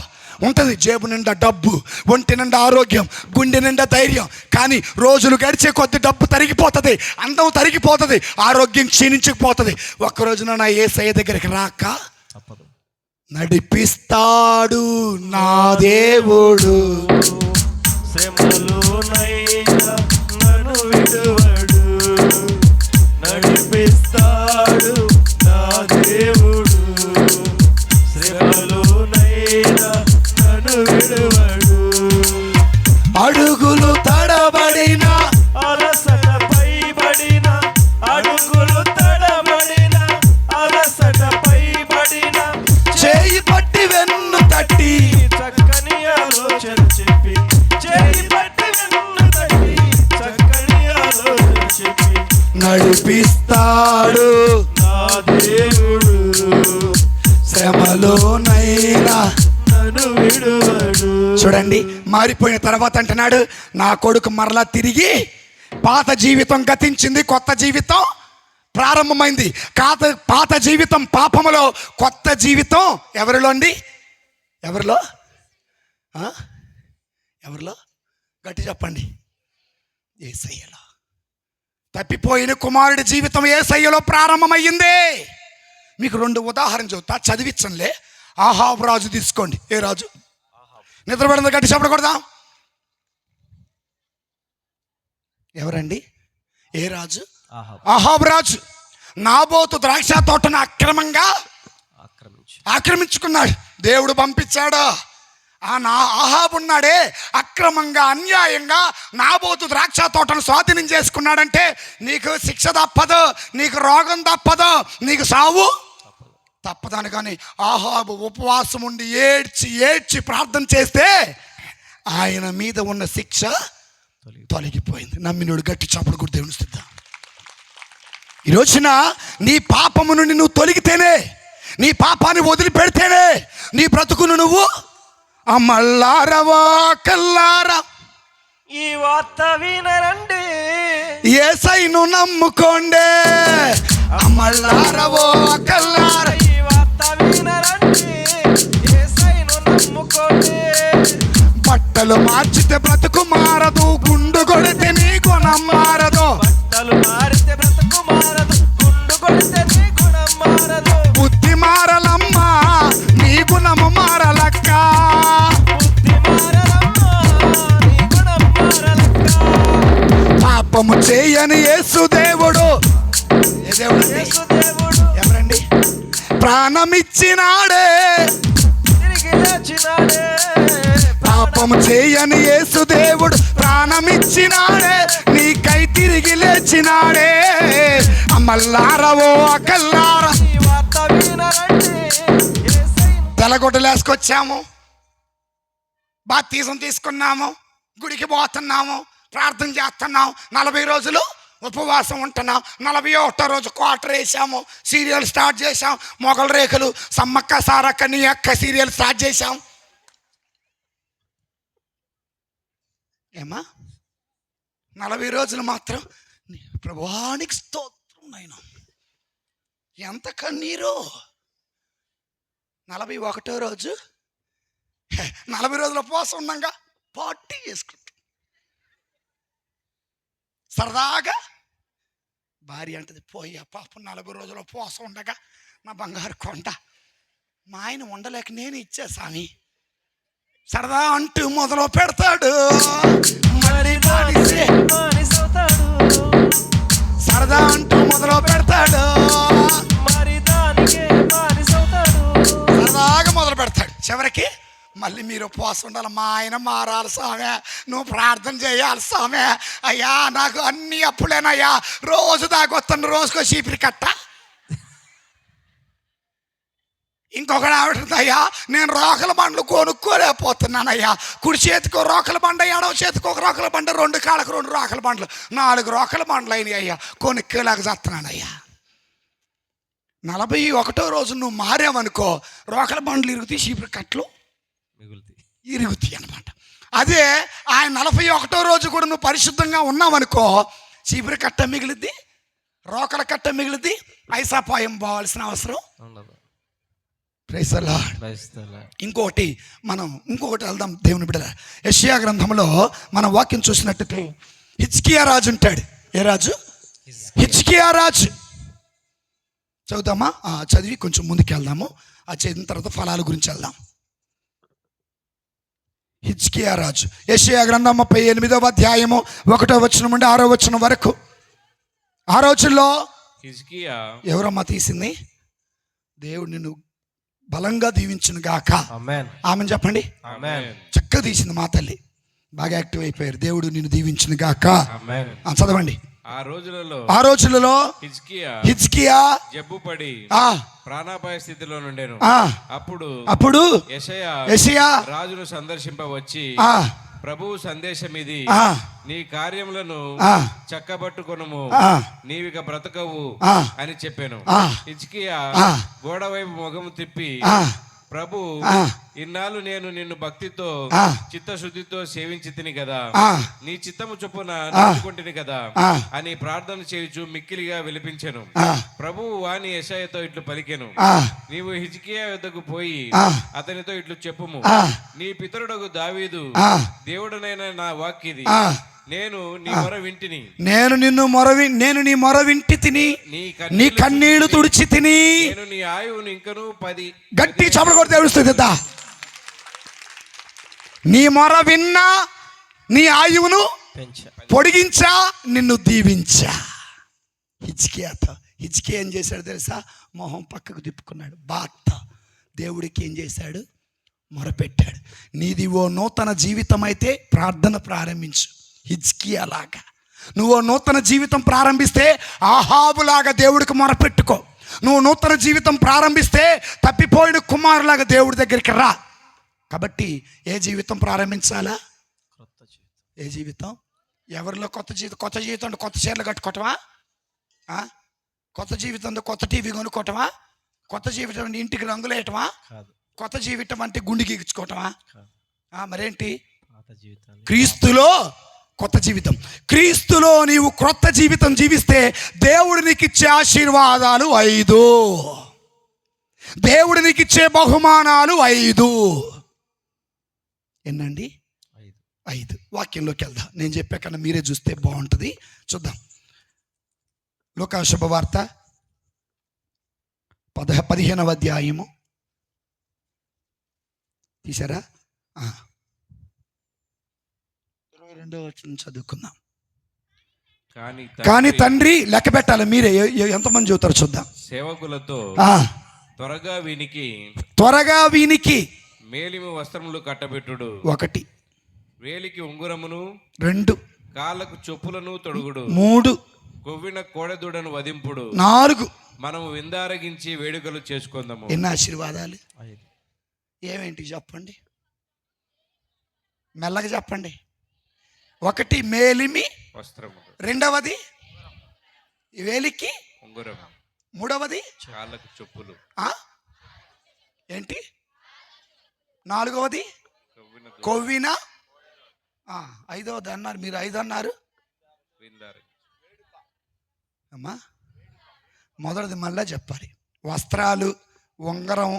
ఉంటుంది జేబు నిండా డబ్బు, ఒంటి నిండా ఆరోగ్యం, గుండె నిండా ధైర్యం. కానీ రోజులు గడిచే కొద్ది డబ్బు తరిగిపోతుంది, అందం తరిగిపోతుంది, ఆరోగ్యం క్షీణించుకుపోతుంది. ఒక్కరోజున నా యేసయ్య దగ్గరికి రాక తప్పదు. నడిపిస్తాడు నా దేవుడు, శ్రమలోనైనా నన్ను విడువడు, నడిపిస్తాడు నా దేవుడు, శ్రమలోనైనా నన్ను విడువడు. అడుగులు తడబడిన అలసట పైబడిన, అడుగులు తడబడిన, అలసట పైబడిన, చేయి పట్టి వెన్ను తట్టి చక్కని ఆలోచన చెప్పి, చేయి పట్టి వెన్ను తట్టి, చక్కని ఆలోచన చెప్పి, నడిపిస్తాడు నా దేవుడు శ్రమలోనైనా. నన్ను విడువడు. చూడండి, మారిపోయిన తర్వాత అంటున్నాడు, నా కొడుకు మరలా తిరిగి పాత జీవితం గతించింది, కొత్త జీవితం ప్రారంభమైంది. పాత జీవితం పాపములో, కొత్త జీవితం ఎవరిలో అండి? ఎవరిలో? ఎవరిలో? గట్టి చెప్పండి. యేసయ్యలో. తప్పిపోయిన కుమారుడి జీవితం యేసయ్యలో ప్రారంభమయ్యింది. మీకు 2 ఉదాహరణ చెబుతా, చదివించంలే. ఆహాబు రాజు తీసుకోండి. ఏ రాజు? నిద్రపడింది, గట్టి చెప్పకూడదా? ఎవరండి? ఏ రాజు? ఆహాబు రాజు. నాబోతు ద్రాక్ష తోటను అక్రమంగా ఆక్రమించుకున్నాడు. దేవుడు పంపించాడు. ఆహాబు ఉన్నాడే, అక్రమంగా అన్యాయంగా నాబోతు ద్రాక్ష తోటను స్వాధీనం చేసుకున్నాడంటే నీకు శిక్ష తప్పదు, నీకు రోగం తప్పదు, నీకు సావు తప్పదని. కానీ ఆహాబు ఉపవాసం ఉండి ఏడ్చి ప్రార్థన చేస్తే ఆయన మీద ఉన్న శిక్ష తొలగిపోయింది. నమ్మినోడు గట్టి చప్పుడు కూడా దేవుని స్తుతిద్దాం. ఈ రోజున నీ పాపము నుండి నువ్వు తొలగితేనే, నీ పాపాన్ని వదిలిపెడితేనే నీ బ్రతుకును నువ్వు అమ్మల్లారవా కల్లారా ఈ వార్త వినరండి, యేసయ్యను నమ్ముకోండి. అమ్మల్లారవో కల్లారా ఈ వార్త వినరండి, యేసయ్యను నమ్ముకోండి. బట్టలు మార్చితే బ్రతుకు మారదు, గుండు కొడితే నీ గుణం మారదు. బట్టలు మారితే బ్రతుకు మారదు, గుండు కొడితే నీ గుణం మారదు. బుద్ధి మారలమ్మా, నీ గుణము మారలక్క. బుద్ధి మారలమ్మా, నీ గుణం మారలక్క. పాపము చేయని యేసు దేవుడు. ఏ దేవుడు? యేసు దేవుడు ఎవరండి? ప్రాణమిచ్చినాడే, తిరిగి లేచినాడే. పాపము చేయని యేసు దేవుడు ప్రాణమిచ్చినాడే, నీకై తిరిగి లేచినాడే. అమ్మల్లారవో అకల్లారా ఈ వార్త వినరండి, యేసయ్యను తెల్లగొడ్డలేసుకొచ్చాము, బాప్తీసం తీసుకున్నాము, గుడికి పోతున్నాము, ప్రార్థన చేస్తున్నాం, 40 రోజులు ఉపవాసం ఉంటున్నాం, 41వ రోజు క్వార్టర్ వేసాము, సీరియల్ స్టార్ట్ చేసాం, మొగల రేఖలు, సమ్మక్క సారక్క నీ అక్క సీరియల్ స్టార్ట్ చేసాం. ఏమా 40 రోజులు మాత్రం ప్రభువానికి స్తోత్రం నాయన. ఎంత కన్నీరు. 41వ రోజు 40 రోజుల ఉపవాసం ఉన్నాగా పార్టీ చేసుకుంటాం. సరదాగా భార్య అంటది, పోయా పాపం 40 రోజుల ఉపవాసం ఉండగా నా బంగారు కొండ, మా ఆయన ఉండలేక నేను ఇచ్చా స్వామి. సరదా అంటూ మొదలు పెడతాడు, మళ్ళీ దానిసే మానిసవుతాడు, సరదా అంటూ మొదలు పెడతాడు, మరి దానికే మానిసవుతాడు. సరదాగా మొదలు పెడతాడు, చివరికి మళ్ళీ మీరు ఉపవాసం ఉండాలి. మా ఆయన మారాలి స్వామి, నువ్వు ప్రార్థన చేయాలి స్వామి. అయ్యా నాకు అన్ని అప్పులేనయ్యా, రోజు దాకొస్తాను, రోజుకో చీపిరి కట్ట. ఇంకొకటి ఆవిడయ్యా, నేను రోకల బండ్లు కొనుక్కోలేకపోతున్నానయ్యా. కుడి చేతికో రోకల బండ, ఎడవ చేతికి ఒక రోకల బండ, 2 కాళ్ళకు 2 రోకల బండ్లు, 4 రోకల బండ్లు అయినాయి అయ్యా, కొనుక్కోలేక చేస్తున్నానయ్యా. 41వ రోజు నువ్వు మారావనుకో, రోకల బండ్లు ఇరుగుతాయి, చీపురు కట్టలు ఇరుగుతాయి అనమాట. అదే ఆయన 41వ రోజు కూడా నువ్వు పరిశుద్ధంగా ఉన్నావనుకో, చీపురు కట్ట మిగిలిద్ది, రోకల కట్ట మిగిలిద్ది, ఐసాపాయం పోవాల్సిన అవసరం ఉండదు. Praise the Lord. ఇంకొకటి వెళ్దాం దేవుని బిడ్డల. యెషయా గ్రంథంలో మనం వాక్యం చూసినట్టు హిజ్కియా రాజు ఉంటాడు. ఏ రాజు? హిజ్కియా రాజు. చదువుతామా? చదివి కొంచెం ముందుకు వెళ్దాము. ఆ చదివిన తర్వాత ఫలాల గురించి వెళ్దాం. హిజ్కియా రాజు, యెషయా గ్రంథం 38వ అధ్యాయము 1వ వచనం నుండి 6వ వచనం వరకు. ఆ రోజుల్లో హిజ్కియా, ఎవరమ్మా తీసింది? దేవుడు నిన్ను బలంగా దీవించును గాక. ఆమెను చెప్పండి. చక్కగా తీసింది మా తల్లి, బాగా యాక్టివ్ అయిపోయారు. దేవుడు నిన్ను దీవించును గాక. చదవండి. ఆ రోజులలో హిజ్కియా జబ్బుపడి ప్రాణాపాయ స్థితిలో నుండెను. అప్పుడు యెషయా రాజును సందర్శింపవచ్చి, ప్రభువు సందేశం ఇది, నీ కార్యములను చక్కబట్టుకొనుము, నీవిక బ్రతకవు అని చెప్పాను. హిజ్కియా గోడ వైపు ముఖము తిప్పి, ప్రభు, ఇన్నాళ్ళు నేను నిన్ను భక్తితో చిత్తశుద్ధితో సేవించి తిని కదా, నీ చిత్తము చొప్పున నడుచుకుంటుని కదా అని ప్రార్థన చేయుచు మిక్కిలిగా విలిపించెను. ప్రభువు వాని యెషయాతో ఇట్లు పలికెను, నీవు హిజ్కియా యొద్దకు పోయి అతనితో ఇట్లు చెప్పుము, నీ పితరుడగు దావీదు దేవుడనైన నా వాక్కిది, నేను నీ మొర వింటిని, నేను నీ మొర వింటి తిని, నీ కన్నీళ్లు తుడిచి తిని, నేను నీ ఆయువును ఇంకను 10 గట్టి చపడ కొడితే తెలుస్తుంది. నీ మొర విన్నా, నీ ఆయువును పొడిగించా, నిన్ను దీవించా. హిజ్కియా ఏం చేశాడు తెలుసా? మొహం పక్కకు తిప్పుకున్నాడు. దేవుడికి ఏం చేశాడు? మొరపెట్టాడు. నీది ఓ నూతన జీవితం అయితే ప్రార్థన ప్రారంభించు. హిజ్కియా లాగా నువ్వు నూతన జీవితం ప్రారంభిస్తే ఆహాబులాగా దేవుడికి మొరపెట్టుకో. నువ్వు నూతన జీవితం ప్రారంభిస్తే తప్పిపోయిన కుమారులాగా దేవుడి దగ్గరికి రా. కాబట్టి ఏ జీవితం ప్రారంభించాలా? ఏ జీవితం? ఎవరిలో కొత్త జీవితం అంటే కొత్త చీరలు కట్టుకోవటమా? కొత్త జీవితం కొత్త టీవీ కొనుక్కోవటమా? కొత్త జీవితం అంటే ఇంటికి రంగులు వేయటమా? కొత్త జీవితం అంటే గుండె గీర్చుకోవటమా? మరేంటి? క్రీస్తులో కొత్త జీవితం. క్రీస్తులో నీవు క్రొత్త జీవితం జీవిస్తే దేవుడు నీకు ఇచ్చే ఆశీర్వాదాలు 5, దేవుడు నీకు ఇచ్చే బహుమానాలు 5. ఎన్నండి? 5. వాక్యంలోకి వెళ్దాం. నేను చెప్పే కన్నా మీరే చూస్తే బాగుంటుంది. చూద్దాం. లూకా శుభవార్త 15వ అధ్యాయము తీసారా? 22వ వచనం చదువుకుందాం. కానీ తండ్రి లెక్క పెట్టాలి. మీరే ఎంతమంది చదువుతారు చూద్దాం. సేవకులతో త్వరగా వీనికి మేలిమి వస్త్రములు కట్టబెట్టుడు. 1 వేలికి ఉంగురమును, 2 కాళ్ళకు చొప్పులను తొడుగుడు, 3 కొవ్విన కోడెదూడను వధింపుడు, 4 మనము విందారగించి వేడుకలు చేసుకుందాము. ఎన్ని ఆశీర్వాదాలు! ఏమేంటి చెప్పండి, మెల్లగా చెప్పండి. 1 మేలిమి వస్త్రము, 2వది వేలికి ఉంగురము, 3వది కాళ్ళకు చొప్పులు, ఏంటి 4వది కొవ్విన, 5వది అన్నారు మీరు. 5 అన్నారు అమ్మా. మొదటిది మళ్ళా చెప్పాలి. వస్త్రాలు, ఉంగరం,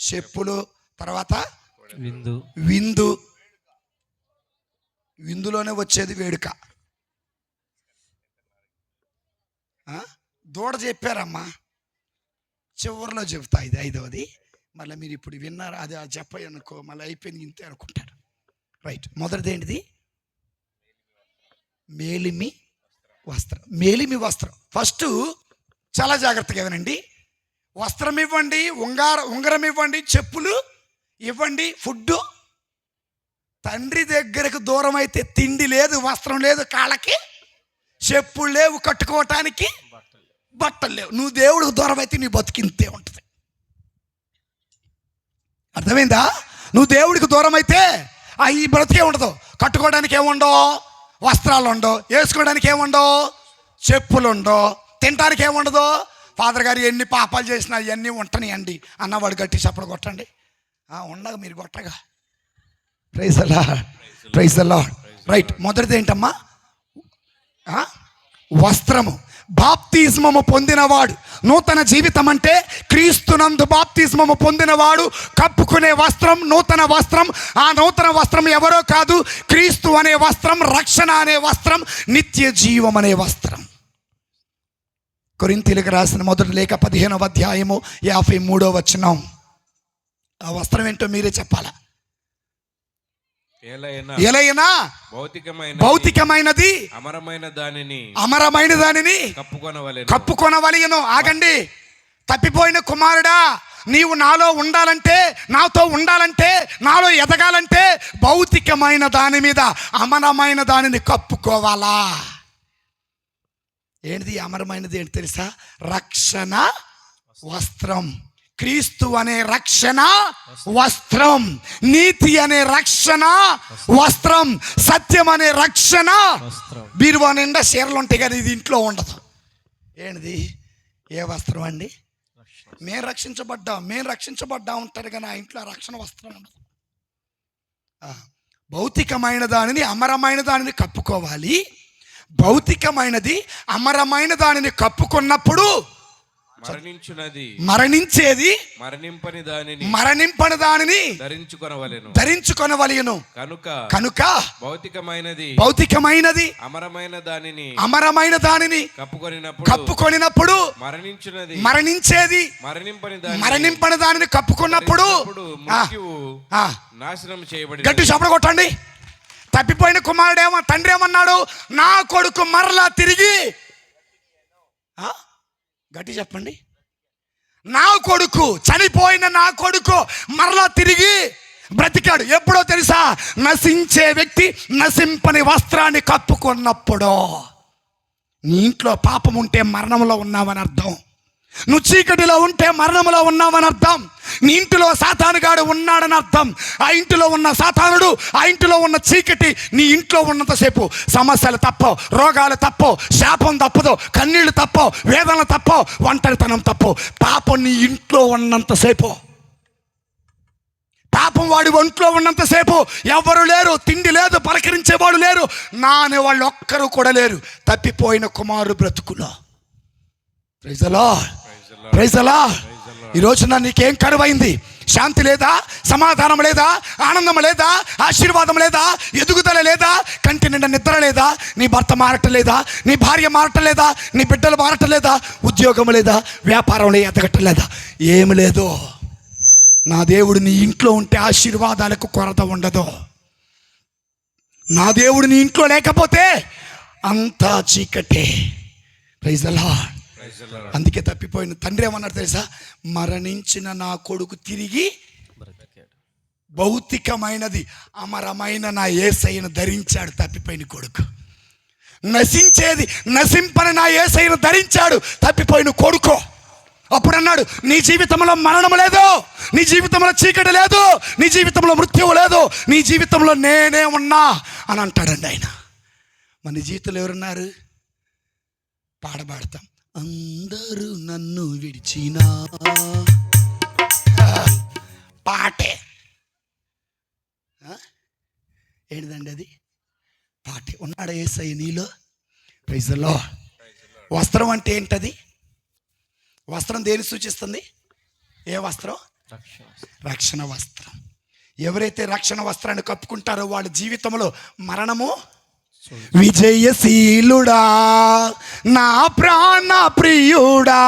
చెప్పులు, తర్వాత విందు. విందులోనే వచ్చేది వేడుక. దూడ చెప్పారమ్మా, చివరిలో చెబుతా ఇది 5వది. మళ్ళీ మీరు ఇప్పుడు విన్నారు, అది చెప్పాయి అనుకో, మళ్ళీ అయిపోయింది ఇంతే అనుకుంటారు. రైట్. మొదటిది ఏంటిది? మేలిమి వస్త్రం. మేలిమి వస్త్రం. ఫస్ట్ చాలా జాగ్రత్తగా వినండి. వస్త్రం ఇవ్వండి, ఉంగరం ఇవ్వండి, చెప్పులు ఇవ్వండి, ఫుడ్ తండ్రి దగ్గరకు దూరం అయితే తిండి లేదు, వస్త్రం లేదు, కాళ్ళకి చెప్పులు లేవు, కట్టుకోవటానికి బట్టలు లేవు. నువ్వు దేవుడికి దూరం అయితే నీ బతికింతే ఉంటుంది. అర్థమైందా? నువ్వు దేవుడికి దూరం అయితే ఈ బ్రతికే ఉండదు. కట్టుకోవడానికి ఏముండవు, వస్త్రాలు ఉండవు, వేసుకోవడానికి ఏముండవు, చెప్పులు ఉండవు, తినడానికి ఏముండదు. ఫాదర్ గారు ఎన్ని పాపాలు చేసినా ఇవన్నీ ఉంటనియండి అన్నవాడు గట్టి చప్పుడు కొట్టండి. ఉండగా మీరు కొట్టగా. Praise the Lord, praise the Lord. Right, మొదటిది ఏంటమ్మా? వస్త్రము. బాప్తిస్మము పొందినవాడు, నూతన జీవితం అంటే క్రీస్తునందు బాప్తిస్మము పొందినవాడు కప్పుకునే వస్త్రం నూతన వస్త్రం. ఆ నూతన వస్త్రం ఎవరో కాదు, క్రీస్తు అనే వస్త్రం, రక్షణ అనే వస్త్రం, నిత్య జీవం అనే వస్త్రం. కొరింథీయులకు రాసిన మొదటి లేఖ 15వ అధ్యాయము 53వ వచనం. ఆ వస్త్రం ఏంటో మీరే చెప్పాలా. ఎలైనా భౌతికమైనది అమరమైన దానిని కప్పుకొనవలెను. ఆగండి. తప్పిపోయిన కుమారుడా, నీవు నాలో ఉండాలంటే, నాతో ఉండాలంటే, నాలో ఎదగాలంటే భౌతికమైన దాని మీద అమరమైన దానిని కప్పుకోవాలా. ఏంటిది అమరమైనది? ఏంటి తెలుసా? రక్షణ వస్త్రం. క్రీస్తు అనే రక్షణ వస్త్రం, నీతి అనే రక్షణ వస్త్రం, సత్యం అనే రక్షణ. బీరువా నిండా చీరలు ఉంటాయి కదా, ఇది ఇంట్లో ఉండదు. ఏంటిది? ఏ వస్త్రం అండి? మేము రక్షించబడ్డా ఉంటారు కానీ ఆ ఇంట్లో రక్షణ వస్త్రం ఉండదు. భౌతికమైన దానిని అమరమైన దానిని కప్పుకోవాలి. భౌతికమైనది అమరమైన దానిని కప్పుకున్నప్పుడు మరణించేది మరణింపని దానిని ధరించుకొనవలెను. కనుక భౌతికమైనది అమరమైన దానిని కప్పుకొనినప్పుడు మరణించేది మరణింపని దానిని కప్పుకున్నప్పుడు నాశనం చేయబడి. గట్టి చప్పుడు కొట్టండి. తప్పిపోయిన కుమారుడేమో తండ్రి ఏమన్నాడు? నా కొడుకు మరలా తిరిగి, గట్టి చెప్పండి, నా కొడుకు, చనిపోయిన నా కొడుకు మరలా తిరిగి బ్రతికాడు. ఎప్పుడో తెలుసా? నశించే వ్యక్తి నశింపని వస్త్రాన్ని కప్పుకున్నప్పుడు. నీ ఇంట్లో పాపం ఉంటే మరణంలో ఉన్నావని అర్థం. నువ్వు చీకటిలో ఉంటే మరణంలో ఉన్నావని అర్థం. నీ ఇంటిలో సాతానుగాడు ఉన్నాడని అర్థం. ఆ ఇంటిలో ఉన్న సాతానుడు, ఆ ఇంటిలో ఉన్న చీకటి నీ ఇంట్లో ఉన్నంతసేపు సమస్యలు తప్పవు, రోగాలు తప్పవు, శాపం తప్పదు, కన్నీళ్లు తప్పవు, వేదనలు తప్పవు, ఒంటరితనం తప్పవు. పాపం నీ ఇంట్లో ఉన్నంతసేపు, పాపం వాడి ఒంట్లో ఉన్నంతసేపు ఎవరు లేరు, తిండి లేదు, పలకరించేవాడు లేరు, నా అనేవాళ్ళు ఒక్కరు కూడా లేరు. తప్పిపోయిన కుమారుడు బ్రతుకులో. Praise the Lord, praise the Lord. ఈ రోజున నీకేం కరువైంది? శాంతి లేదా, సమాధానం లేదా, ఆనందం లేదా, ఆశీర్వాదం లేదా, ఎదుగుదల లేదా, కంటి నిండా నిద్ర లేదా, నీ భర్త మారటం లేదా, నీ భార్య మారటం లేదా, నీ బిడ్డలు మారటం లేదా, ఉద్యోగం లేదా, వ్యాపారంలో ఎదగటం లేదా, ఏమి లేదు. నా దేవుడు నీ ఇంట్లో ఉంటే ఆశీర్వాదాలకు కొరత ఉండదు. నా దేవుడు నీ ఇంట్లో లేకపోతే అంతా చీకటే. Praise the Lord. అందుకే తప్పిపోయిన తండ్రి ఏమన్నాడు తెలుసా? మరణించిన నా కొడుకు తిరిగి భౌతికమైనది అమరమైన నా యేసయ్యను ధరించాడు. తప్పిపోయిన కొడుకు నశించేది నశింపని నా యేసయ్యను ధరించాడు తప్పిపోయిన కొడుకు. అప్పుడు అన్నాడు, నీ జీవితంలో మరణం లేదు, నీ జీవితంలో చీకటి లేదు, నీ జీవితంలో మృత్యువు లేదు, నీ జీవితంలో నేనే ఉన్నా అని అంటాడండి ఆయన. మన జీవితంలో ఎవరున్నారు? పాడబాడతాం. అందరూ నన్ను విడిచినా, పాటే. ఏంటిదండి అది? పాటే. ఉన్నాడా యేసయ్య నీలో? Praise the Lord. వస్త్రం అంటే ఏంటది? వస్త్రం దేని సూచిస్తుంది? ఏ వస్త్రం? రక్షణ వస్త్రం. ఎవరైతే రక్షణ వస్త్రాన్ని కప్పుకుంటారో వాళ్ళ జీవితంలో మరణము. విజయశీలుడా నా ప్రాణ ప్రియుడా,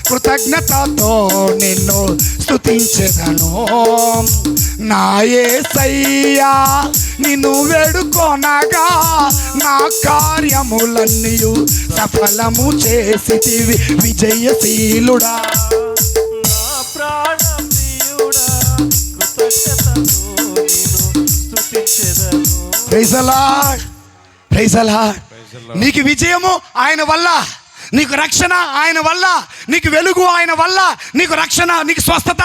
కృతజ్ఞతతో నిన్ను స్తుతించెదను. నా యేసయ్యా నిన్ను వేడుకొనగా, నా కార్యములన్నీ సఫలము చేసితివి. విజయశీలుడా నా ప్రాణ ప్రియుడా, కృతజ్ఞతతో నిన్ను స్తుతించెదను. Praise the Lord, praise the Lord. నీకు విజయము ఆయన వల్ల, నీకు రక్షణ ఆయన వల్ల, నీకు వెలుగు ఆయన వల్ల, నీకు రక్షణ, నీకు స్వస్థత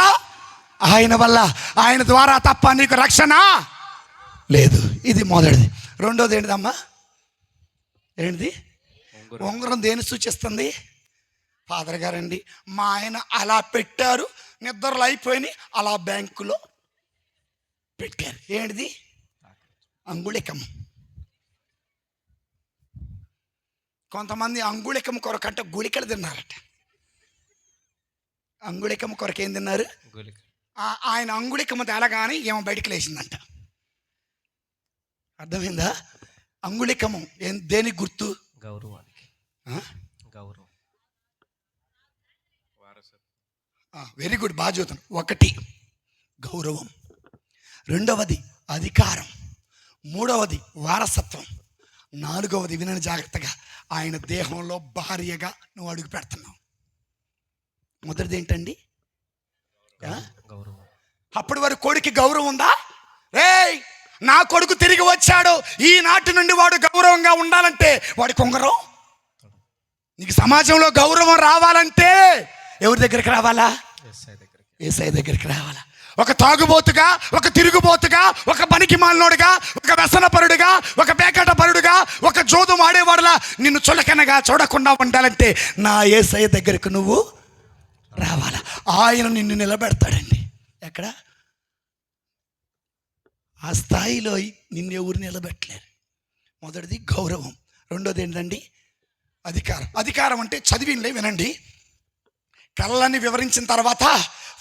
ఆయన వల్ల. ఆయన ద్వారా తప్ప నీకు రక్షణ లేదు. ఇది మొదటిది. రెండోది ఏంటిదమ్మా? ఏంటిది? ఉంగరం దేని సూచిస్తుంది? ఫాదర్ గారండి, మా ఆయన అలా పెట్టారు, నిద్రలు అయిపోయి అలా బ్యాంకులో పెట్టారు. ఏంటిది? అంగుళికం. కొంతమంది అంగుళికం కొరకంటే గుళికలు తిన్నారట. అంగుళికం కొరకు ఏం తిన్నారు? ఆయన అంగుళికం తేలగానే ఏమో బయటికి లేచిందంట. అర్థమైందా? అంగుళికము దేనికి గుర్తు? గౌరవానికి. గౌరవం. వెరీ గుడ్, బాగా చదువుతాను. ఒకటి గౌరవం, రెండవది అధికారం, మూడవది వారసత్వం, నాలుగవది వినని జాగ్రత్తగా ఆయన దేహంలో భార్యగా నువ్వు అడుగు పెడుతున్నావు. మొదటిది ఏంటండి? గౌరవం. అప్పటి వరకు కొడుకు గౌరవం ఉందా? రేయ్, నా కొడుకు తిరిగి వచ్చాడు, ఈనాటి నుండి వాడు గౌరవంగా ఉండాలంటే వాడికి ఉంగరం. నీకు సమాజంలో గౌరవం రావాలంటే ఎవరి దగ్గరికి రావాలా? యేసయ్య దగ్గరికి రావాలా. ఒక తాగుబోతుగా, ఒక తిరుగుబోతుగా, ఒక పనికి మాలినోడుగా, ఒక వ్యసనపరుడుగా, ఒక పేకాట పరుడుగా, ఒక జోదం ఆడేవాడులా నిన్ను చులకనగా చూడకుండా ఉండాలంటే నా యేసయ్య దగ్గరికి నువ్వు రావాలా. ఆయన నిన్ను నిలబెడతాడండి. ఎక్కడ? ఆ స్థాయిలో నిన్ను ఎవరు నిలబెట్టలేరు. మొదటిది గౌరవం, రెండోది ఏంటండి? అధికారం. అధికారం అంటే చదివినలే వినండి. కళ్ళని వివరించిన తర్వాత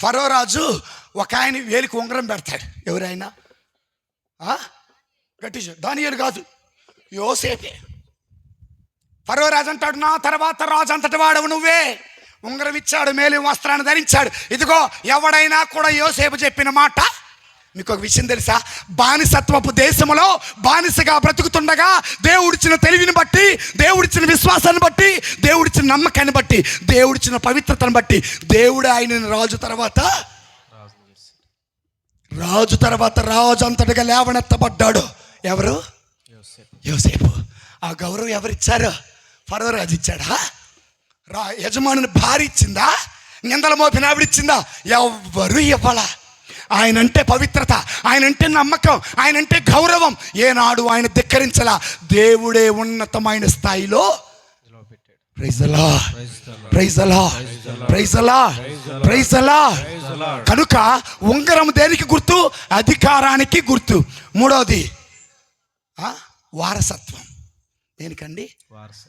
ఫరో రాజు ఒక ఆయన వేలికి ఉంగరం పెడతాడు. ఎవరైనా గట్టి దానియేలు కాదు, యోసేపే. ఫరో రాజు అంటాడు, నా తర్వాత రాజు అంతటి వాడవు నువ్వే. ఉంగరం ఇచ్చాడు, మేలు వస్త్రాన్ని ధరించాడు. ఇదిగో ఎవడైనా కూడా యోసేపు చెప్పిన మాట. మీకు ఒక విషయం తెలుసా? బానిసత్వపు దేశంలో బానిసగా బ్రతుకుతుండగా దేవుడిచ్చిన తెలివిని బట్టి, దేవుడిచ్చిన విశ్వాసాన్ని బట్టి, దేవుడిచ్చిన నమ్మకాన్ని బట్టి, దేవుడిచ్చిన పవిత్రతను బట్టి దేవుడు ఆయనని రాజు తర్వాత రాజు అంతటిగా లేవనెత్తబడ్డాడు. ఎవరు? యోసేపు. ఆ గౌరవం ఎవరిచ్చారు? ఫరో రాజు ఇచ్చాడా? యజమానుని భార్య ఇచ్చిందా? నిందల మోపిన ఆవిడిచ్చిందా? ఎవ్వరు ఇవ్వాల. ఆయనంటే పవిత్రత, ఆయనంటే నమ్మకం, ఆయనంటే గౌరవం ఏనాడు ఆయన ధిక్కరించలా. దేవుడే ఉన్నతమైన స్థాయిలో. Praise the Lord, praise the Lord, praise the Lord, praise the Lord. కనుక ఉంగరం దేనికి గుర్తు? అధికారానికి గుర్తు. మూడవది వారసత్వం. దేనికండి?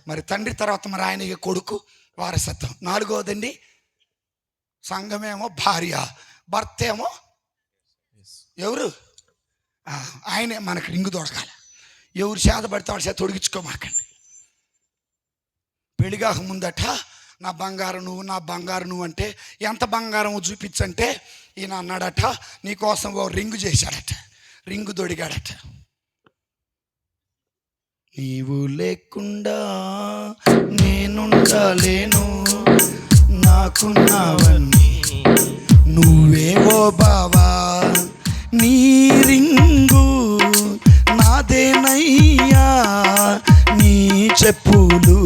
మరి తండ్రి తర్వాత మరి ఆయన కొడుకు, వారసత్వం. నాలుగవదండి సంఘమేమో భార్య, భర్త ఏమో ఎవరు? ఆయనే మనకు రింగు దొరకాలి. ఎవరు చేత పడితే వాడి చేత తొడిగించుకోమాకండి. పెళ్ళిగాక ముందట నా బంగారం నువ్వు, నా బంగారం నువ్వు అంటే ఎంత బంగారం చూపించంటే ఈయన అన్నాడట, నీకోసం ఓ రింగు చేశాడట, రింగు దొడిగాడట. నీవు లేకుండా నేనుండలేను, నాకున్నావన్నీ నువ్వేవో బావా, నీ రింగు నాదేనయ్యా, నీ చెప్పులు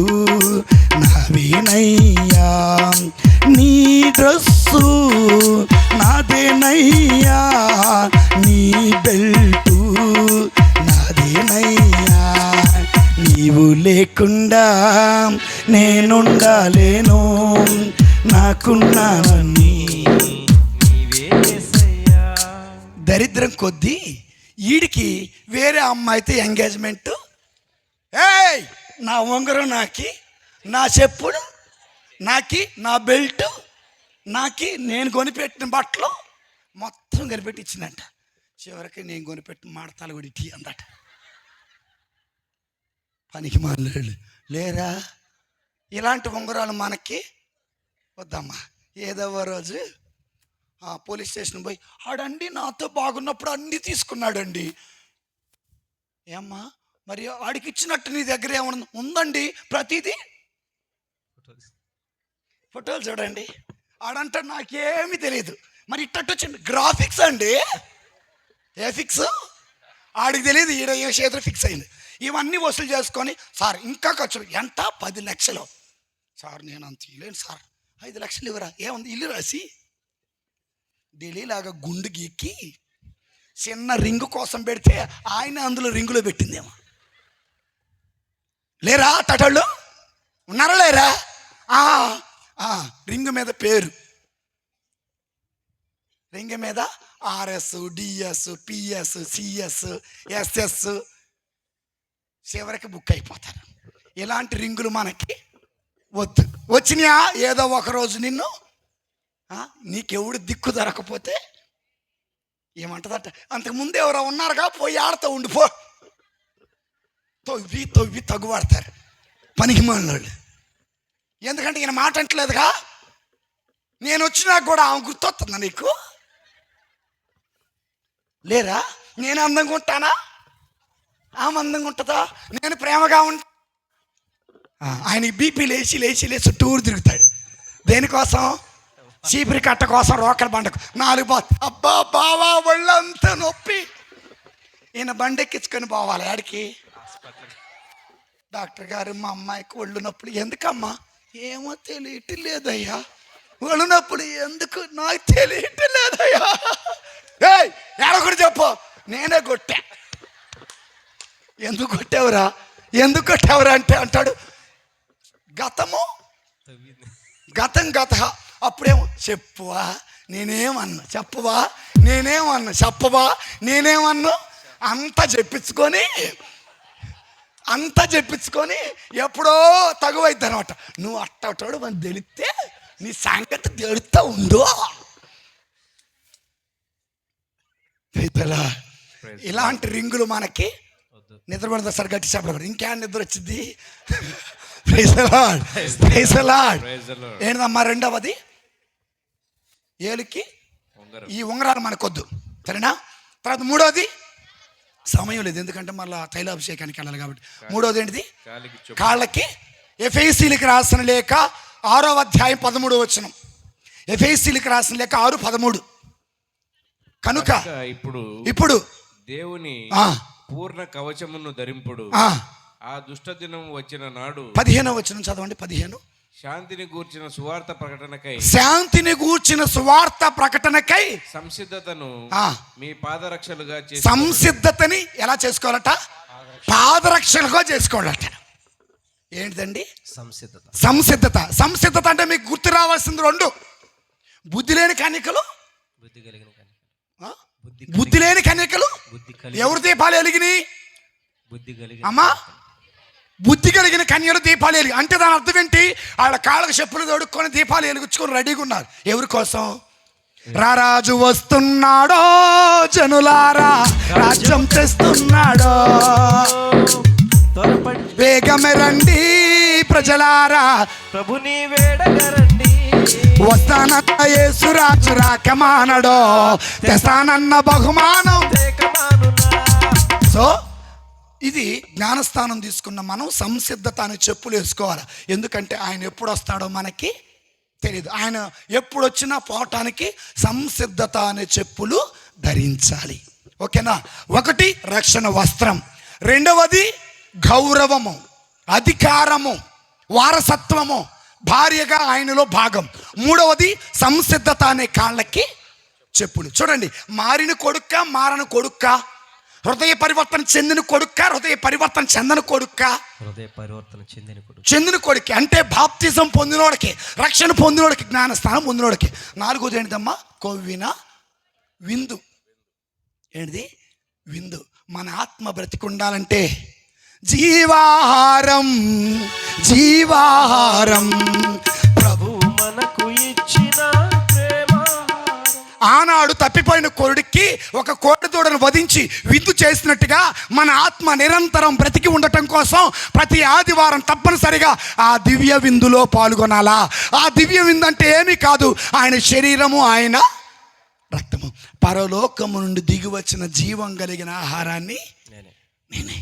నావేనయ్యా, నీ డ్రెస్సు నాదేనయ్యా, నీ బెల్టు నాదేనయ్యా, నీవు లేకుండా నేనుండలేను, నాకున్నావన్నీ. దరిద్రం కొద్దీ వీడికి వేరే అమ్మాయితో ఎంగేజ్మెంట్. ఏయ్, నా ఉంగరం నాకి, నా చెప్పులు నాకి, నా బెల్ట్ నాకి, నేను కొనిపెట్టిన బట్టలు మొత్తం కొనిపెట్టి ఇచ్చిందంట. చివరికి నేను కొనిపెట్టిన మాడతాలు కూడా ఇట్టి అందట. పనికి మాట్లాడు లేరా? ఇలాంటి ఉంగరాలు మనకి వద్దమ్మా. ఏదో రోజు పోలీస్ స్టేషన్ పోయి ఆడండి నాతో బాగున్నప్పుడు అన్నీ తీసుకున్నాడండి. ఏమ్మా మరి ఆడికి ఇచ్చినట్టు నీ దగ్గర ఏమన్నా ఉందండి? ప్రతిదీ ఫోటోలు చూడండి. ఆడంటే నాకేమీ తెలియదు. మరి ఇట్టట్టు వచ్చింది గ్రాఫిక్స్ అండి. ఏ ఫిక్స్? ఆడికి తెలియదు ఈడ ఏ చేతిలో ఫిక్స్ అయింది. ఇవన్నీ వసూలు చేసుకొని సార్ ఇంకా ఖర్చులు ఎంత 10 లక్షలు. సార్ నేను అంత ఇలేను సార్, 5 లక్షలు ఇవ్వరా, ఏముంది ఇల్లు రాసి ఢిల్లీలాగా గుండు గీక్కి చిన్న రింగు కోసం పెడితే ఆయన అందులో రింగులో పెట్టిందేమో. లేరా తటళ్ళు ఉన్నారా లేరా? రింగు మీద పేరు, రింగు మీద RS, DS, PS, CS, SS, చివరికి బుక్ అయిపోతారు. ఇలాంటి రింగులు మనకి వద్దు. వచ్చినాయా ఏదో ఒకరోజు నిన్ను నీకెవడు దిక్కు దొరకపోతే ఏమంటదట, అంతకుముందు ఎవరో ఉన్నారుగా పోయి ఆడుతూ ఉండిపో, తవ్వి తగ్గుపడతారు పనికి మాలినోళ్ళు. ఎందుకంటే ఈయన మాట అంటలేదుగా, నేను వచ్చినా కూడా ఆమె గుర్తొస్తుందా నీకు? లేరా? నేను అందంగా ఉంటానా, ఆమె అందంగా ఉంటుందా? నేను ప్రేమగా ఉంటా. ఆయనకి బీపీ లేచి చుట్టూరు తిరుగుతాడు. దేనికోసం? చీపిరి కట్ట కోసం, రోకల బండకు 4 బాత్. అబ్బా బావా ఒళ్ళంతా నొప్పి. ఈయన బండెక్కించుకొని పోవాలి ఆడికి. డాక్టర్ గారు మా అమ్మాయికి ఒళ్ళు నొప్పులు. ఎందుకమ్మా? ఏమో తెలియటం లేదయ్యా. ఒళ్ళు నొప్పులు ఎందుకు? నాకు తెలియటం లేదయ్యా. ఏయ్ ఎడగొడు చెప్పు. నేనే కొట్టా. ఎందుకు కొట్టావురా అంటే అంటాడు గతం గత. అప్పుడేమో చెప్పువా నేనేమన్నా, చెప్పవా నేనేమన్నా, చెప్పవా నేనేమన్నా, అంతా చెప్పించుకొని ఎప్పుడో తగువైద్ది అనమాట. నువ్వు అట్టోడు మనం తెలిస్తే నీ సంగతి తెలుస్తా ఉండు. ఇలాంటి రింగులు మనకి నిద్రపడితే సరి గట్టి చెప్పడం. ఇంకేం నిద్ర వచ్చింది? ఏంటమ్మా రెండవది? ఏలుకి ఈ ఉంగరాలు మనకొద్దు, సరేనా? తర్వాత మూడోది, సమయం లేదు ఎందుకంటే మళ్ళీ తైలాభిషేకానికి వెళ్ళాలి కాబట్టి. మూడోది ఏంటిది? కాళ్ళకి. ఎఫెసీయులకు రాసిన లేఖ 6వ అధ్యాయం 13వ వచనం. ఎఫెసీయులకు రాసిన లేఖ 6:13. కనుక ఇప్పుడు దేవుని పూర్ణ కవచమును ధరింపుడు, ఆ దుష్ట దినం వచ్చిన నాడు. 15వ వచనం చదవండి. 15. శాంతిని గూర్చిన సువార్త ప్రకటనకై సంసిద్ధతను మీ పాదరక్షలుగా చేసి. సంసిద్ధతని ఎలా చేసుకోవాలట? పాదరక్షలుగా చేసుకోవాలట. ఏంటిదండి సంసిద్ధత? అంటే మీకు గుర్తు రావాల్సింది 2. బుద్ధి లేని కన్యకలు, బుద్ధి లేని కన్యకలు ఎవరు దీపాలు వెలిగినాయి? అమ్మా, బుద్ధి కలిగిన కన్యలు దీపాలు వెలిగి. అంటే దాని అర్థం ఏంటి? వాళ్ళ కాళ్ళకు చెప్పులు తొడుక్కొని దీపాలు వెలిగించుకొని రెడీగా ఉన్నారు. ఎవరి కోసం? రారాజు వస్తున్నాడో, జనులారా రాజ్యం తెస్తున్నాడో, వేగమే రండి ప్రజలారా ప్రభుని వేడగరండి. వస్తానన్న యేసురాజు రాకమానడో, తెస్తానన్న బహుమానం. సో ఇది జ్ఞానస్థానం తీసుకున్న మనం సంసిద్ధత అనే చెప్పులు వేసుకోవాలి. ఎందుకంటే ఆయన ఎప్పుడు వస్తాడో మనకి తెలియదు. ఆయన ఎప్పుడు వచ్చినా పోవటానికి సంసిద్ధత అనే చెప్పులు ధరించాలి. ఓకేనా? 1 రక్షణ వస్త్రం, 2వది గౌరవము, అధికారము, వారసత్వము, భార్యగా ఆయనలో భాగం, 3వది సంసిద్ధత అనే కాళ్ళకి చెప్పులు. చూడండి, మారిన కొడుక్క మారని కొడుక్క, హృదయ పరివర్తన చెందిన కొడుక్క హృదయ పరివర్తన చెందిన కొడుక్క, చెందిన కొడుకు. అంటే బాప్తిజం పొందినోడికి, రక్షణ పొందినోడికి, జ్ఞానస్థానం పొందినోడికి. 4వది ఏంటిదమ్మా? కొవ్విన విందు. ఏంటిది? విందు. మన ఆత్మ బ్రతికుండాలంటే జీవాహారం ప్రభు మనకు ఇచ్చిన ప్రేమ. ఆనాడు తప్పిపోయిన కొడుక్కి ఒక కోడెదూడను వధించి విందు చేసినట్టుగా మన ఆత్మ నిరంతరం బ్రతికి ఉండటం కోసం ప్రతి ఆదివారం తప్పనిసరిగా ఆ దివ్య విందులో పాల్గొనాలా. ఆ దివ్య విందు అంటే ఏమీ కాదు, ఆయన శరీరము, ఆయన రక్తము. పరలోకము నుండి దిగి వచ్చిన జీవం కలిగిన ఆహారాన్ని నేనే.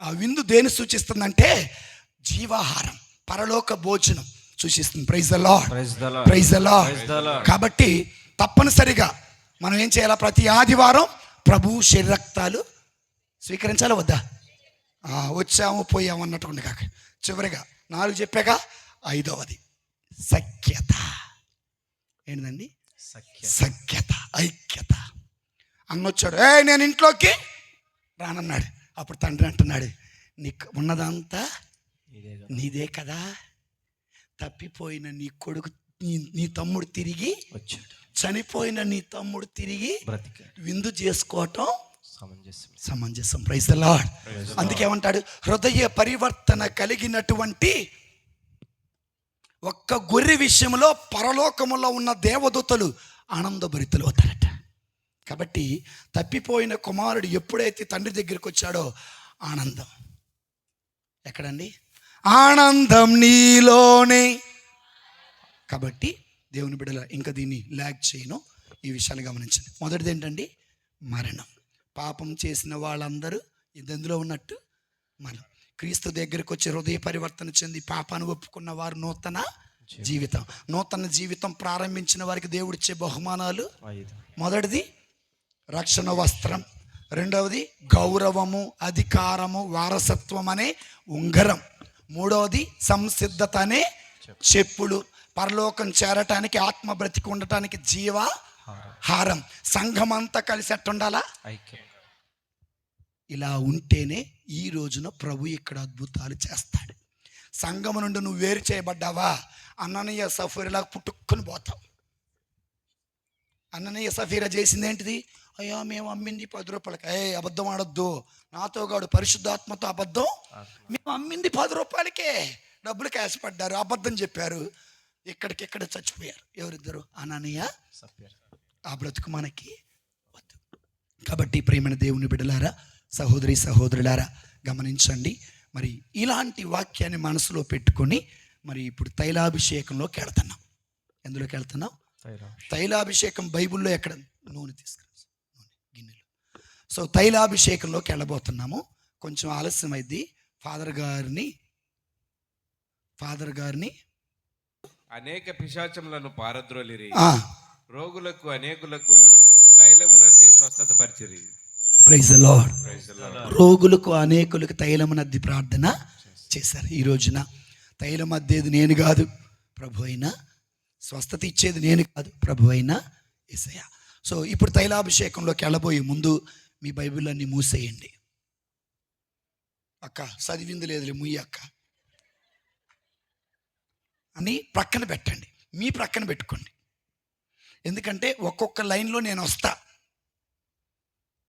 ఆ విందు దేని సూచిస్తుందంటే జీవాహారం, పరలోక భోజనం సూచిస్తుంది. Praise the Lord. కాబట్టి తప్పనిసరిగా మనం ఏం చేయాలి? ప్రతి ఆదివారం ప్రభు శరీరక్తాలు స్వీకరించాలా వద్దా? వచ్చాము పోయాము అన్నట్టుకుంది కాక. చివరిగా 4 చెప్పాక 5వది సఖ్యత. ఏంటండి? సఖ్యత, ఐక్యత. అన్నొచ్చాడు, నేను ఇంట్లోకి రానన్నాడు. అప్పుడు తండ్రి అంటున్నాడు, నీకు ఉన్నదంతా నీదే కదా, తప్పిపోయిన నీ కొడుకు నీ తమ్ముడు తిరిగి వచ్చాడు, చనిపోయిన నీ తమ్ముడు తిరిగి విందు చేసుకోవటం సమంజసం. Praise the Lord. అందుకే ఏమంటాడు, హృదయ పరివర్తన కలిగినటువంటి ఒక్క గొర్రె విషయంలో పరలోకములో ఉన్న దేవదూతలు ఆనందభరితులు అవుతారట. కాబట్టి తప్పిపోయిన కుమారుడు ఎప్పుడైతే తండ్రి దగ్గరికి వచ్చాడో ఆనందం ఎక్కడండి? ఆనందం నీలోనే. కాబట్టి దేవుని బిడ్డల ఇంకా దీన్ని ల్యాగ్ చేయను, ఈ విషయాలు గమనించండి. మొదటిది ఏంటండి? మరణం. పాపం చేసిన వాళ్ళందరూ ఎందులో ఉన్నట్టు మనం. క్రీస్తు దగ్గరికి వచ్చి హృదయ పరివర్తన చెంది పాపాన్ని ఒప్పుకున్న వారు నూతన జీవితం ప్రారంభించిన వారికి దేవుడిచ్చే బహుమానాలు. మొదటిది రక్షణ వస్త్రం, రెండవది గౌరవము, అధికారము, వారసత్వం అనే ఉంగరం, మూడవది సంసిద్ధత అనే చెప్పులు, పరలోకం చేరటానికి ఆత్మ బ్రతికి ఉండటానికి జీవహారం. సంఘమంతా కలిసి ఎట్టుండాలా? ఇలా ఉంటేనే ఈ రోజున ప్రభు ఇక్కడ అద్భుతాలు చేస్తాడు. సంఘం నుండి నువ్వు వేరు చేయబడ్డావా, అననీయ సఫీరలా పుట్టుక్కుని పోతావు. అననీయ సఫీరా చేసింది ఏంటిది? అయ్యా మేము అమ్మింది 10 రూపాయలకి. అబద్ధం ఆడొద్దు, నాతో గాడు పరిశుద్ధాత్మతో అబద్ధం. మేము అమ్మింది 10 రూపాయలకే, డబ్బులు క్యాష్ పడ్డారు, అబద్ధం చెప్పారు, ఇక్కడికిక్కడ చచ్చిపోయారు. ఎవరిద్దరు? అననీయ సఫీరా. ఆ బ్రతుకు మనకి వద్దు. కాబట్టి ప్రియమైన దేవుని బిడ్డలారా, సహోదరి సహోదరులారా గమనించండి. మరి ఇలాంటి వాక్యాన్ని మనసులో పెట్టుకొని మరి ఇప్పుడు తైలాభిషేకంలోకి వెళ్తున్నాం. ఎందులోకి వెళ్తున్నాం? తైలాభిషేకం బైబిల్లో ఎక్కడ? నూనె తీసుకురా, నూనె గిన్నెలు. సో తైలాభిషేకంలోకి వెళ్ళబోతున్నాము. కొంచెం ఆలస్యం అయింది. ఫాదర్ గారిని అనేక పిశాచములను పారద్రోలిరి, రోగులకు అనేకులకు తైలము నద్ది స్వస్థత పరిచిరి. Praise the lord. రోగులకు అనేకులకు తైలము నద్ది ప్రార్థన చేశారు. ఈ రోజున తైలం అద్దేది నేను కాదు, ప్రభు అయినా, స్వస్థత ఇచ్చేది నేను కాదు, ప్రభు అయినా యేసయ్య. సో ఇప్పుడు తైలాభిషేకంలోకి వెళ్ళబోయే ముందు మీ బైబిల్ అన్ని మూసేయండి. అక్క చదివింది లేదులే, ముయ్యి అక్క అని ప్రక్కన పెట్టండి. మీ ప్రక్కన పెట్టుకోండి. ఎందుకంటే ఒక్కొక్క లైన్లో నేను వస్తా.